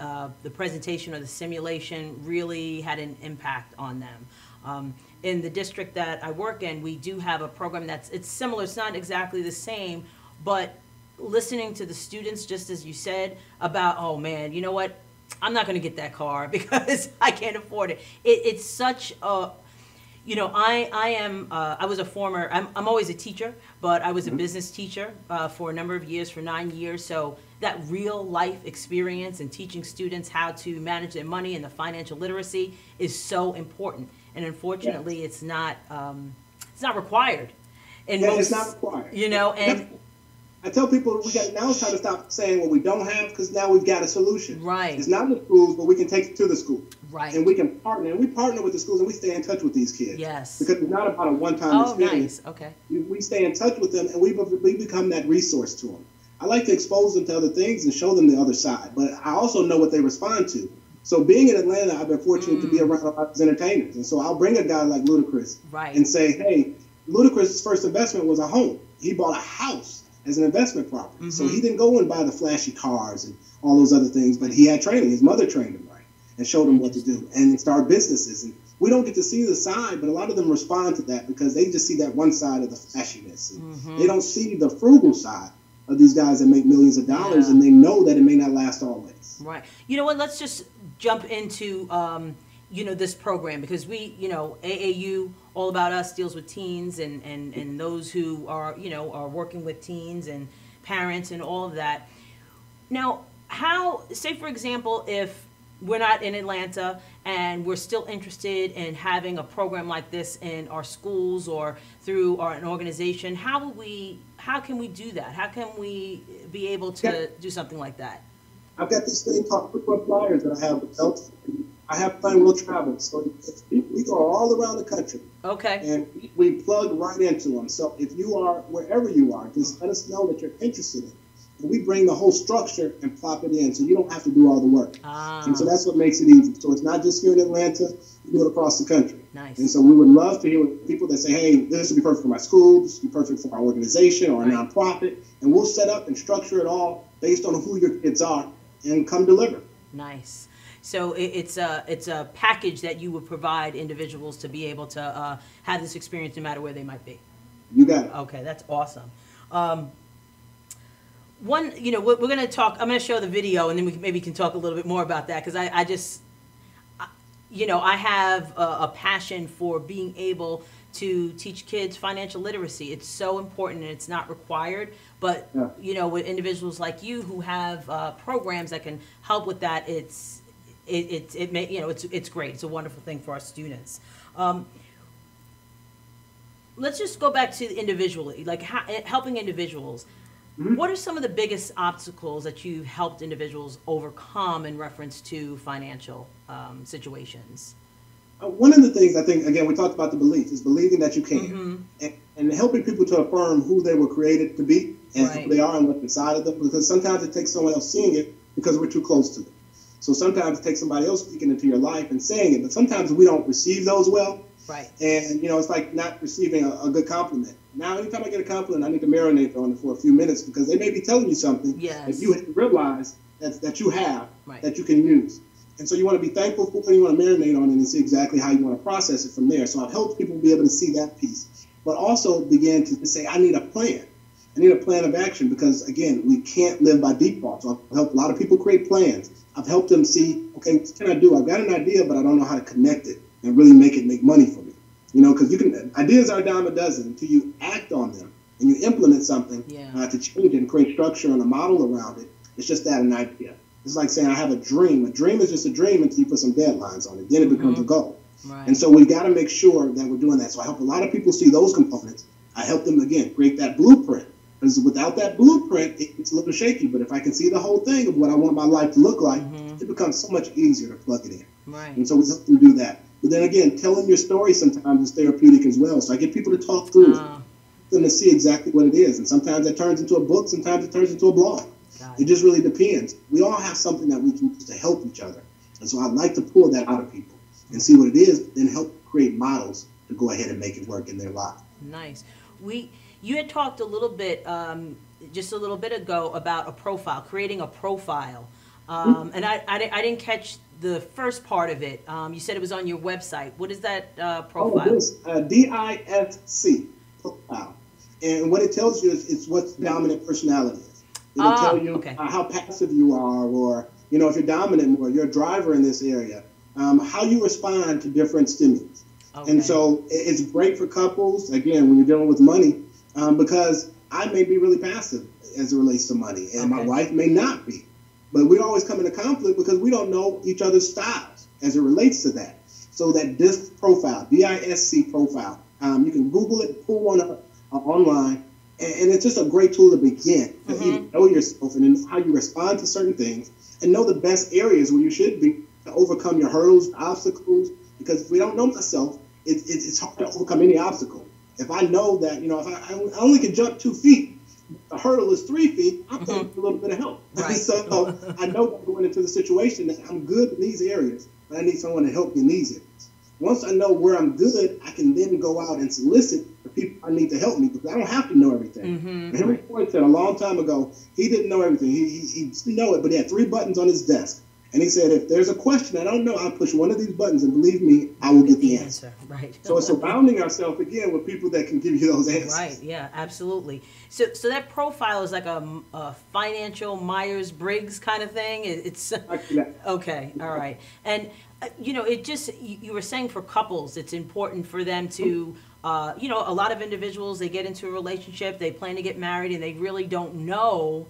presentation or the simulation really had an impact on them. In the district that I work in, we do have a program it's similar. It's not exactly the same, but listening to the students, just as you said, about, oh man, you know what? I'm not going to get that car because I can't afford it. It's such a, I was a former, I'm always a teacher, but I was a business teacher for a number of years, for 9 years. So that real life experience and teaching students how to manage their money and the financial literacy is so important. And unfortunately, it's not required. And it's not required. And I tell people now it's time to stop saying what we don't have because now we've got a solution. It's not in the schools, but we can take it to the school. And we can partner. And we partner with the schools and we stay in touch with these kids. Because it's not about a one-time experience. We stay in touch with them and we become that resource to them. I like to expose them to other things and show them the other side. But I also know what they respond to. So being in Atlanta, I've been fortunate to be around a lot of entertainers. And so I'll bring a guy like Ludacris and say, hey, Ludacris' first investment was a home. He bought a house as an investment property. So he didn't go and buy the flashy cars and all those other things, but he had training. His mother trained him right and showed him what to do and start businesses. And we don't get to see the side, but a lot of them respond to that because they just see that one side of the flashiness. And they don't see the frugal side of these guys that make millions of dollars, and they know that it may not last always. Right. You know what? Let's just jump into this program, because we, AAU, All About Us, deals with teens and those who are are working with teens and parents and all of that. Now, how, say for example, if we're not in Atlanta and we're still interested in having a program like this in our schools or through an organization, how can we do that? How can we be able to do something like that? I've got this thing called Quick Flyers that I have with Delta. I have Plan Will Travel. So we go all around the country. Okay. And we plug right into them. So if you are, wherever you are, just let us know that you're interested in it. And we bring the whole structure and plop it in, so you don't have to do all the work. And so that's what makes it easy. So it's not just here in Atlanta, you do it across the country. Nice. And so we would love to hear with people that say, hey, this would be perfect for my school, this would be perfect for our organization or a nonprofit. And we'll set up and structure it all based on who your kids are and come deliver. Nice. So it's a package that you would provide individuals to be able to have this experience no matter where they might be. You got it. Okay, that's awesome. We're going to talk, I'm going to show the video and then we maybe can talk a little bit more about that, because I just, I have a passion for being able to teach kids financial literacy. It's so important and it's not required, but with individuals like you who have programs that can help with that, it's great. It's a wonderful thing for our students. Let's just go back to individually, like helping individuals. What are some of the biggest obstacles that you've helped individuals overcome in reference to financial situations? One of the things I think, again, we talked about the belief, is believing that you can, and helping people to affirm who they were created to be and who they are and what's inside of them, because sometimes it takes someone else seeing it because we're too close to them. So sometimes it takes somebody else speaking into your life and saying it, but sometimes we don't receive those well. Right. And, it's like not receiving a good compliment. Now, anytime I get a compliment, I need to marinate on it for a few minutes, because they may be telling you something that you realize that you have, that you can use. And so you want to be thankful for it, and you want to marinate on it and see exactly how you want to process it from there. So I've helped people be able to see that piece, but also begin to say, I need a plan. I need a plan of action, because, again, we can't live by default. So I've helped a lot of people create plans. I've helped them see, okay, what can I do? I've got an idea, but I don't know how to connect it and really make it make money for me. Because ideas are a dime a dozen until you act on them and you implement something to change it and create structure and a model around it. It's just that, an idea. It's like saying I have a dream. A dream is just a dream until you put some deadlines on it. Then it becomes a goal. Right. And so we've got to make sure that we're doing that. So I help a lot of people see those components. I help them, again, create that blueprint. Because without that blueprint, it's a little shaky. But if I can see the whole thing of what I want my life to look like, it becomes so much easier to plug it in. Right. And so we help them do that. But then again, telling your story sometimes is therapeutic as well. So I get people to talk through it, them to see exactly what it is. And sometimes it turns into a book, sometimes it turns into a blog. It just really depends. We all have something that we can use to help each other. And so I'd like to pull that out of people and see what it is, then help create models to go ahead and make it work in their life. Nice. You had talked a little bit, just a little bit ago, about a profile, creating a profile. And I didn't catch the first part of it. You said it was on your website. What is that profile? Oh, it is DISC profile. And what it tells you is it's what dominant personality is. It'll tell you how passive you are, or, if you're dominant more, you're a driver in this area, how you respond to different stimuli. And so it's great for couples, again, when you're dealing with money, because I may be really passive as it relates to money, and my wife may not be. But we always come into conflict because we don't know each other's styles as it relates to that. So that DISC profile, DISC profile, you can Google it, pull one up online, and it's just a great tool to begin to even know yourself and then how you respond to certain things, and know the best areas where you should be to overcome your hurdles, obstacles. Because if we don't know myself, it's hard to overcome any obstacle. If I know that, if I only can jump 2 feet, the hurdle is 3 feet, I'm paying for a little bit of help. Right. So I know that going into the situation that I'm good in these areas, but I need someone to help me in these areas. Once I know where I'm good, I can then go out and solicit the people I need to help me, because I don't have to know everything. Henry Ford said a long time ago, he didn't know everything. He didn't know it, but he had 3 buttons on his desk. And he said, if there's a question I don't know, I'll push one of these buttons, and believe me, I will get the answer. Right. So it's surrounding ourselves, again, with people that can give you those answers. Right, yeah, absolutely. So that profile is like a financial Myers-Briggs kind of thing? It's okay, all right. And, it just, you were saying for couples, it's important for them to, a lot of individuals, they get into a relationship, they plan to get married, and they really don't know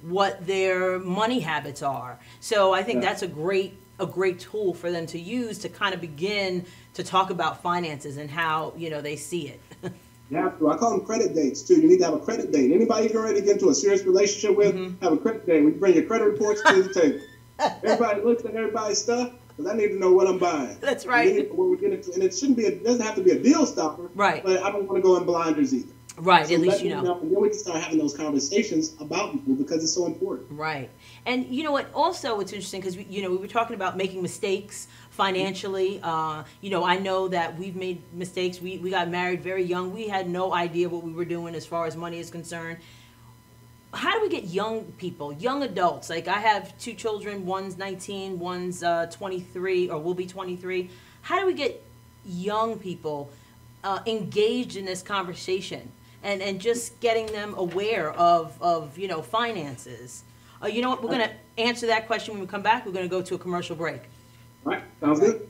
what their money habits are. So I think that's a great tool for them to use to kind of begin to talk about finances and how, they see it. You have to. I call them credit dates, too. You need to have a credit date. Anybody you're ready to get into a serious relationship with, have a credit date. We bring your credit reports to the table. Everybody looks at everybody's stuff, because I need to know what I'm buying. That's right. What we're getting into. And it doesn't have to be a deal stopper. Right. But I don't want to go in blinders either. Right, so at least you know. And then we can start having those conversations about people, because it's so important. Right. And you know what, also it's interesting, because we were talking about making mistakes financially. I know that we've made mistakes. We got married very young. We had no idea what we were doing as far as money is concerned. How do we get young people, young adults? Like, I have 2 children, one's 19, one's 23, or will be 23. How do we get young people engaged in this conversation? And just getting them aware of finances. You know what? We're going to answer that question when we come back. We're going to go to a commercial break. All right. Sounds good.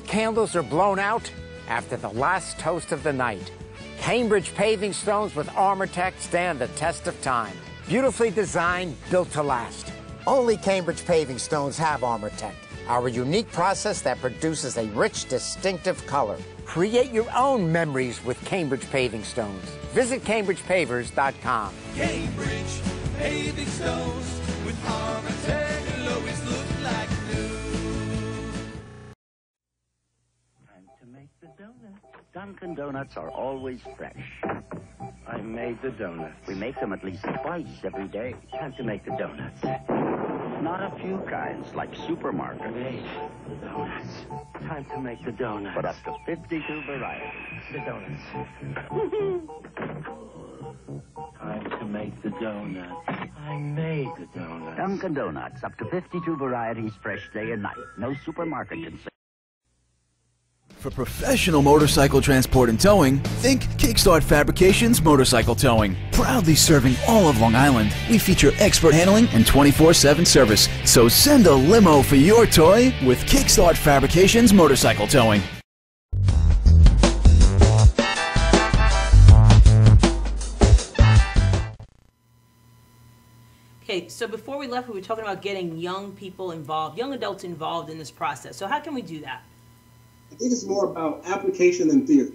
Candles are blown out after the last toast of the night. Cambridge paving stones with Armortech stand the test of time. Beautifully designed, built to last. Only Cambridge paving stones have Armortech, our unique process that produces a rich, distinctive color. Create your own memories with Cambridge paving stones. Visit CambridgePavers.com. Cambridge paving stones with Armortech will always look like new. Dunkin' Donuts are always fresh. I made the donuts. We make them at least twice every day. Time to make the donuts. Not a few kinds, like supermarket. Made the donuts. Time to make the donuts. But up to 52 varieties. The donuts. Time to make the donuts. I made the donuts. Dunkin' Donuts, up to 52 varieties, fresh day and night. No supermarket can say. For professional motorcycle transport and towing, think Kickstart Fabrications Motorcycle Towing. Proudly serving all of Long Island, we feature expert handling and 24/7 service. So send a limo for your toy with Kickstart Fabrications Motorcycle Towing. Okay, so before we left, we were talking about getting young people involved, young adults involved in this process. So how can we do that? I think it's more about application than theory.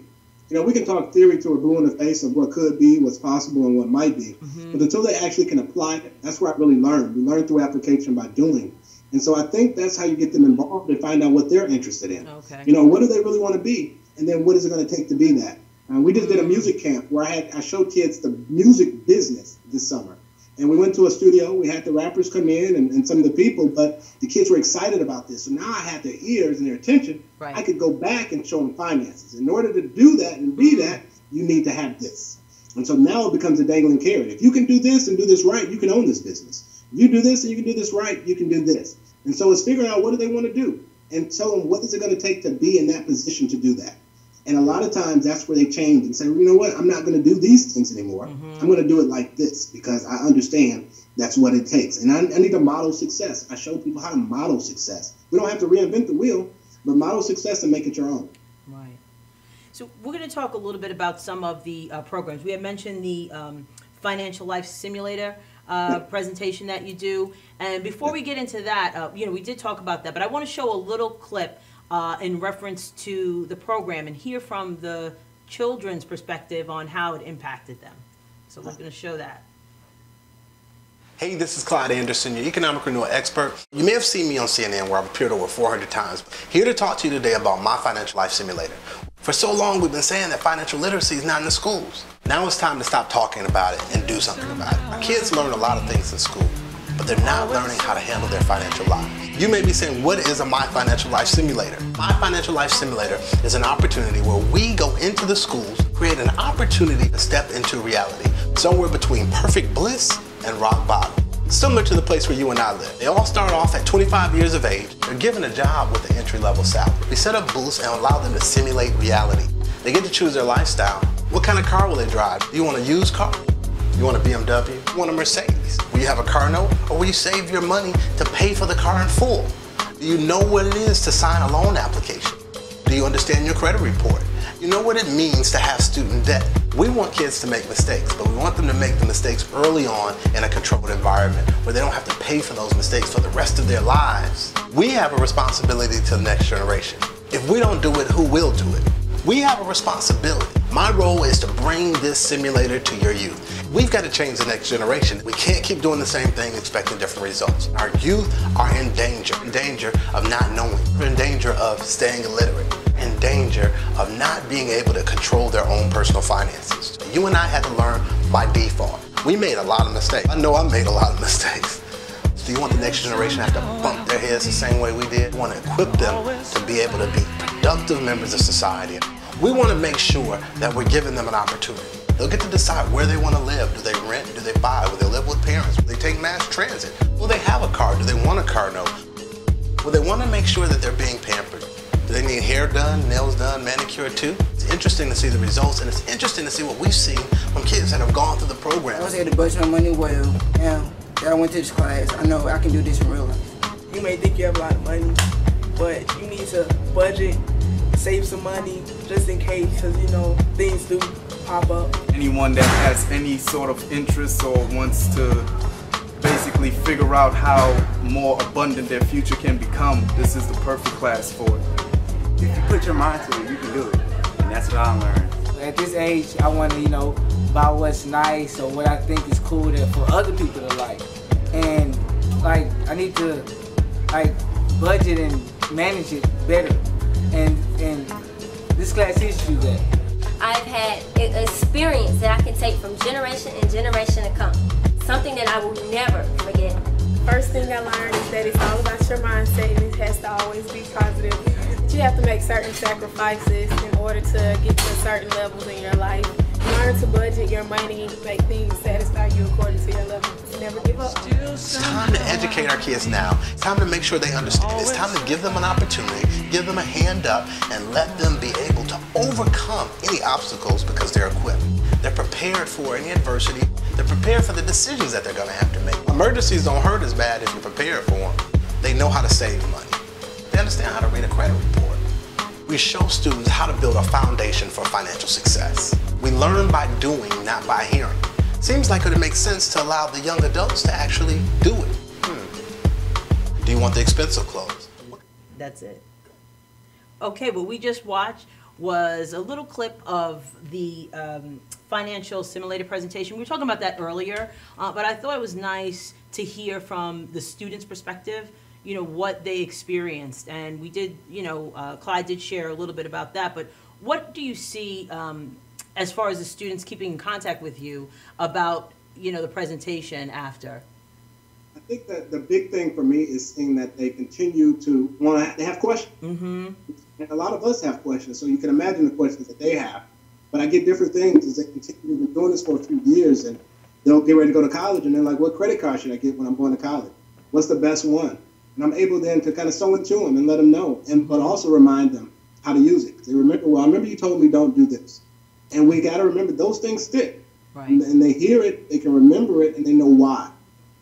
We can talk theory till we're blue in the face of what could be, what's possible, and what might be. But until they actually can apply it, that's where I really learn. We learn through application by doing. And so I think that's how you get them involved and find out what they're interested in. Okay. What do they really want to be? And then what is it going to take to be that? We just did a music camp where I showed kids the music business this summer. And we went to a studio, we had the rappers come in and some of the people, but the kids were excited about this. So now I had their ears and their attention. Right. I could go back and show them finances. In order to do that and be that, you need to have this. And so now it becomes a dangling carrot. If you can do this and do this right, you can own this business. If you do this and you can do this right, you can do this. And so it's figuring out what do they want to do and tell them what is it going to take to be in that position to do that. And a lot of times that's where they change and say, well, you know what, I'm not going to do these things anymore. I'm going to do it like this because I understand That's what it takes. And I need to model success. I show people how to model success. We don't have to reinvent the wheel, but model success and make it your own. Right. So we're going to talk a little bit about some of the programs. We had mentioned the Financial Life Simulator presentation that you do. And before we get into that, we did talk about that, but I want to show a little clip in reference to the program and hear from the children's perspective on how it impacted them. So we're going to show that. Hey, this is Clyde Anderson, your economic renewal expert. You may have seen me on CNN where I've appeared over 400 times. Here to talk to you today about my Financial Life Simulator. For so long, we've been saying that financial literacy is not in the schools. Now it's time to stop talking about it and do something about it. Our kids learn a lot of things in school, but they're not learning how to handle their financial lives. You may be saying, what is a My Financial Life Simulator? My Financial Life Simulator is an opportunity where we go into the schools, create an opportunity to step into reality, somewhere between perfect bliss and rock bottom. Similar to the place where you and I live. They all start off at 25 years of age. They're given a job with an entry-level salary. We set up booths and allow them to simulate reality. They get to choose their lifestyle. What kind of car will they drive? Do you want a used car? You want a BMW? You want a Mercedes? Will you have a car note? Or will you save your money to pay for the car in full? Do you know what it is to sign a loan application? Do you understand your credit report? You know what it means to have student debt. We want kids to make mistakes, but we want them to make the mistakes early on in a controlled environment where they don't have to pay for those mistakes for the rest of their lives. We have a responsibility to the next generation. If we don't do it, who will do it? We have a responsibility. My role is to bring this simulator to your youth. We've got to change the next generation. We can't keep doing the same thing expecting different results. Our youth are in danger of not knowing. They're in danger of staying illiterate, in danger of not being able to control their own personal finances. You and I had to learn by default. We made a lot of mistakes. I know I made a lot of mistakes. Do you want the next generation to have to bump their heads the same way we did? We want to equip them to be able to be productive members of society. We want to make sure that we're giving them an opportunity. They'll get to decide where they want to live. Do they rent? Do they buy? Will they live with parents? Will they take mass transit? Will they have a car? Do they want a car note? Will they want to make sure that they're being pampered? Do they need hair done, nails done, manicure too? It's interesting to see the results, and it's interesting to see what we've seen from kids that have gone through the program. I was able to budget my money well. Yeah, I went to this class. I know I can do this in real life. You may think you have a lot of money, but you need to budget, save some money just in case, because things do pop up. Anyone that has any sort of interest or wants to basically figure out how more abundant their future can become, this is the perfect class for it. If you put your mind to it, you can do it. And that's what I learned. At this age, I want to, buy what's nice or what I think is cool for other people to like. And, I need to, budget and manage it better. And this class teaches you that. I've had an experience that I can take from generation and generation to come. Something that I will never forget. First thing I learned is that it's all about your mindset, and it has to always be positive. You have to make certain sacrifices in order to get to certain levels in your life. Learn to budget your money, make things satisfy you according to your level. Never give up. It's time to educate our kids now. It's time to make sure they understand. It's time to give them an opportunity, give them a hand up, and let them be able to overcome any obstacles because they're equipped. They're prepared for any adversity. They're prepared for the decisions that they're going to have to make. Emergencies don't hurt as bad if you're prepared for them. They know how to save money. They understand how to read a credit report. We show students how to build a foundation for financial success. We learn by doing, not by hearing. Seems like it would make sense to allow the young adults to actually do it. Do you want the expensive clothes? That's it. Okay, what we just watched was a little clip of the financial simulator presentation. We were talking about that earlier, but I thought it was nice to hear from the students' perspective, what they experienced. And we did, Clyde did share a little bit about that, but what do you see as far as the students keeping in contact with you about, the presentation after? I think that the big thing for me is seeing that they continue to they have questions. Mm-hmm. And a lot of us have questions, so you can imagine the questions that they have. But I get different things as they continue. We've been doing this for a few years, and they'll get ready to go to college, and they're like, what credit card should I get when I'm going to college? What's the best one? And I'm able then to kind of sew it to them and let them know, but also remind them how to use it. They remember, I remember you told me don't do this. And we got to remember those things stick. Right. And they hear it, they can remember it, and they know why.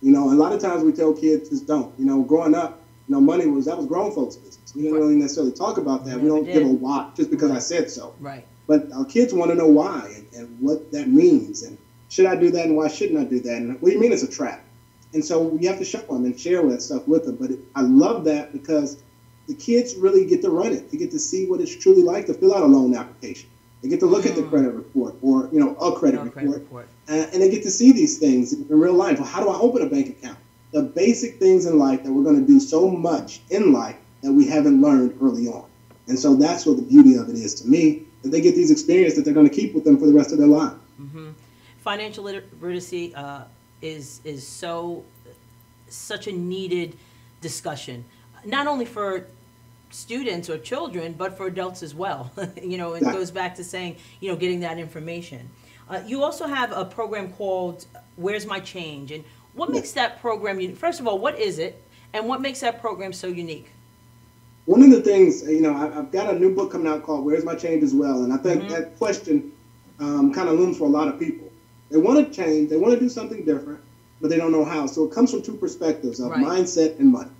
You know, a lot of times we tell kids just don't. You know, growing up, you know, money was grown folks' business. We didn't really necessarily talk about that. We don't give a why just because I said so. Right. But our kids want to know why and what that means. And should I do that and why shouldn't I do that? And what do you mean it's a trap? And so we have to show them and share that stuff with them. But I love that because the kids really get to run it. They get to see what it's truly like to fill out a loan application. They get to look at the credit report or, you know, a credit report. And they get to see these things in real life. Well, how do I open a bank account? The basic things in life that we're going to do so much in life that we haven't learned early on. And so that's what the beauty of it is to me, that they get these experiences that they're going to keep with them for the rest of their lives. Financial literacy is such a needed discussion, not only for students or children, but for adults as well. You know, it goes back to saying, you know, getting that information. You also have a program called Where's My Change? And what makes that program, first of all, what is it? And what makes that program so unique? One of the things, you know, I've got a new book coming out called Where's My Change as well. And I think that question kind of looms for a lot of people. They want to change, they want to do something different, but they don't know how. So it comes from two perspectives of mindset and money.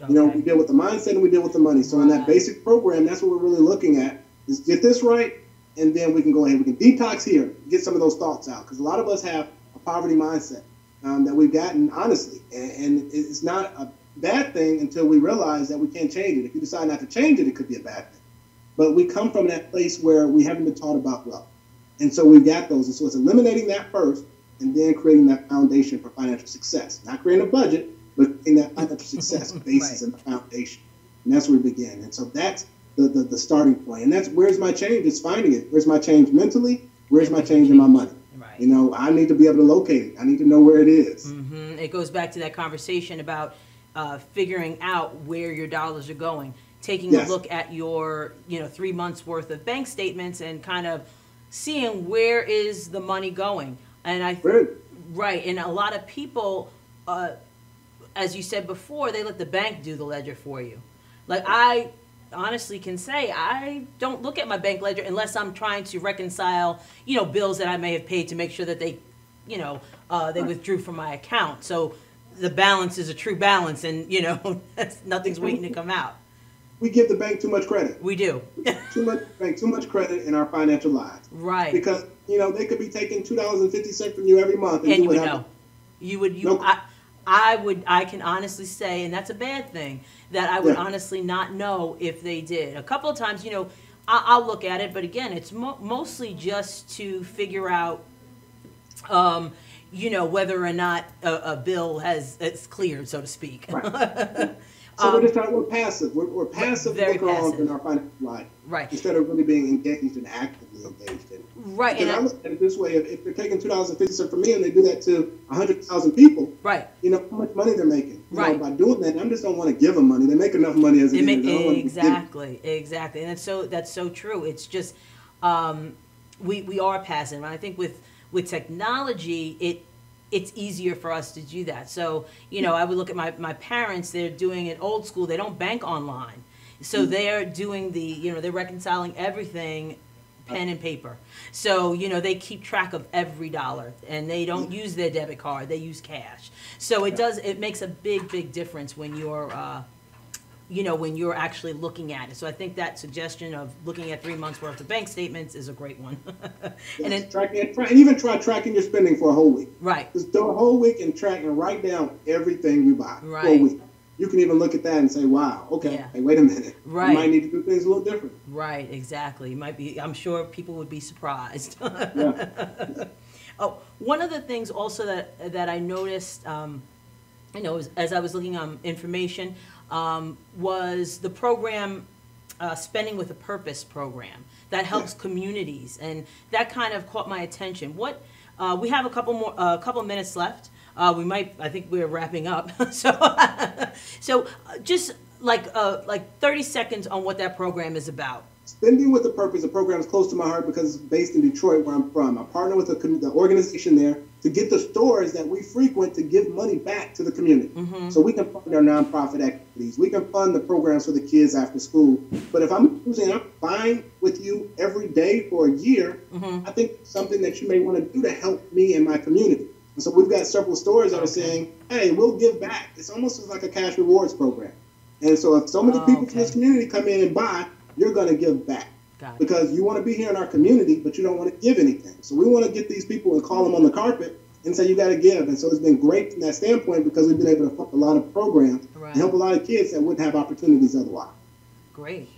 You know, we deal with the mindset and we deal with the money. So in that basic program, that's what we're really looking at, is get this right, and then we can go ahead, we can detox here, get some of those thoughts out. Because a lot of us have a poverty mindset that we've gotten, honestly. And it's not a bad thing until we realize that we can't change it. If you decide not to change it, it could be a bad thing. But we come from that place where we haven't been taught about wealth. And so we've got those. And so it's eliminating that first and then creating that foundation for financial success. Not creating a budget, but creating that financial success basis and the foundation. And that's where we begin. And so that's the starting point. And that's where's my change? It's finding it. Where's my change mentally? Where's my change in my money? You know, I need to be able to locate it. I need to know where it is. It goes back to that conversation about figuring out where your dollars are going. Taking a look at your, 3 months worth of bank statements and kind of seeing where is the money going. And and a lot of people, as you said before, they let the bank do the ledger for you. Like I honestly can say I don't look at my bank ledger unless I'm trying to reconcile, bills that I may have paid to make sure that they, they withdrew from my account. So the balance is a true balance, and nothing's waiting to come out. We give the bank too much credit. We do. Too much credit in our financial lives. Right. Because they could be taking $2.50 from you every month, and you would know. I can honestly say, and that's a bad thing, that I would honestly not know if they did. A couple of times, I'll look at it, but again, it's mostly just to figure out, whether or not a bill it's cleared, so to speak. Right. So we're passive. We're passive look-alongs in our financial life. Right. Instead of really being engaged and actively engaged in it. Right. And I look at it this way: if they're taking $2.50 from me and they do that to 100,000 people, right? How much money they're making. Right. By doing that, I just don't want to give them money. They make enough money as it is. Exactly. And that's so true. It's just we are passive, and I think with technology, it's easier for us to do that. So, I would look at my parents, they're doing it old school. They don't bank online. So they're doing they're reconciling everything pen and paper. So, they keep track of every dollar, and they don't use their debit card. They use cash. So it makes a big difference when you're, when you're actually looking at it. So I think that suggestion of looking at 3 months worth of bank statements is a great one. And even try tracking your spending for a whole week. Right. Just do a whole week and track and write down everything you buy for a week. You can even look at that and say, wow, okay, hey, wait a minute. Right. You might need to do things a little different. Right, exactly. I'm sure people would be surprised. Oh, one of the things also that I noticed, as I was looking on information, was the program, Spending with a Purpose program that helps communities, and that kind of caught my attention. We have a couple minutes left. I think we're wrapping up. So just like 30 seconds on what that program is about. Spending with a Purpose, the program is close to my heart because it's based in Detroit, where I'm from. I partner with the organization there to get the stores that we frequent to give money back to the community. So we can fund our nonprofit activities. We can fund the programs for the kids after school. But if I'm buying with you every day for a year, I think it's something that you may want to do to help me and my community. And so we've got several stores that are saying, hey, we'll give back. It's almost like a cash rewards program. And so if so many people from this community come in and buy, you're going to give back. Because you want to be here in our community, but you don't want to give anything. So we want to get these people and call them on the carpet and say, you got to give. And so it's been great from that standpoint because we've been able to fund a lot of programs and help a lot of kids that wouldn't have opportunities otherwise. Great.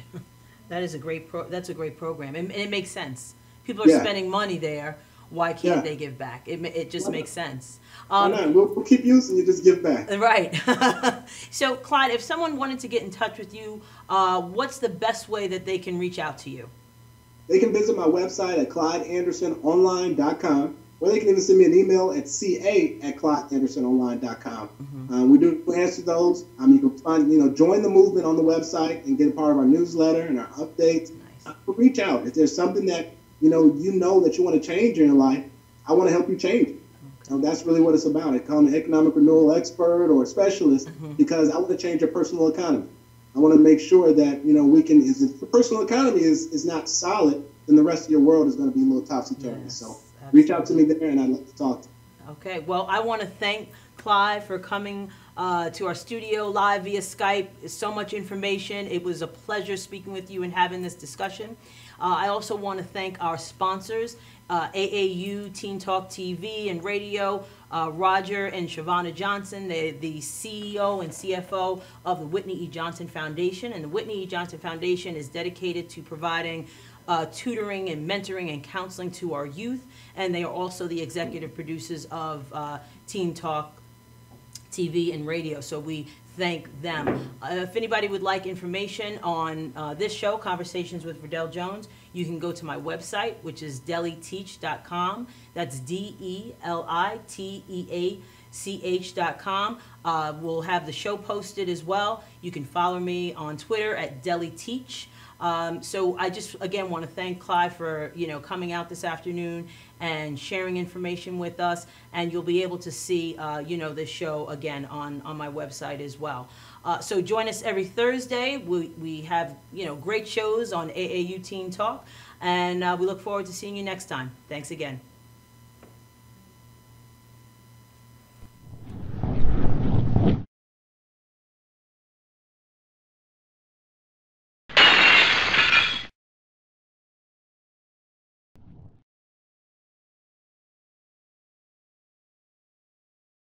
That is a great that's a great program. And it makes sense. People are spending money there. Why can't they give back? It just makes sense. Why not? We'll keep using you, just give back. Right. So, Clyde, if someone wanted to get in touch with you, what's the best way that they can reach out to you? They can visit my website at ClydeAndersonOnline.com, or they can even send me an email at ca@ClydeAndersonOnline.com. We do answer those. You can find, join the movement on the website and get a part of our newsletter and our updates. Reach out. If there's something that you know that you want to change in your life, I want to help you change it. That's really what it's about. I call me an economic renewal expert or a specialist because I want to change your personal economy. I want to make sure that, we can, if the personal economy is not solid, then the rest of your world is going to be a little topsy-turvy. Yes, so reach out to me there and I'd love to talk to you. Okay. Well, I want to thank Clyde for coming to our studio live via Skype. It's so much information. It was a pleasure speaking with you and having this discussion. I also want to thank our sponsors, AAU, Teen Talk TV and Radio, Roger and Shavonna Johnson, the CEO and CFO of the Whitney E. Johnson Foundation. And the Whitney E. Johnson Foundation is dedicated to providing tutoring and mentoring and counseling to our youth. And they are also the executive producers of Teen Talk TV and Radio. So we thank them. If anybody would like information on this show, Conversations with Verdell Jones, you can go to my website, which is deliteach.com. That's DELITEACH.com. We'll have the show posted as well. You can follow me on Twitter at deliteach. So I just, again, want to thank Clyde for, coming out this afternoon and sharing information with us. And you'll be able to see, this show again on my website as well. So join us every Thursday. We have, great shows on AAU Teen Talk. And we look forward to seeing you next time. Thanks again.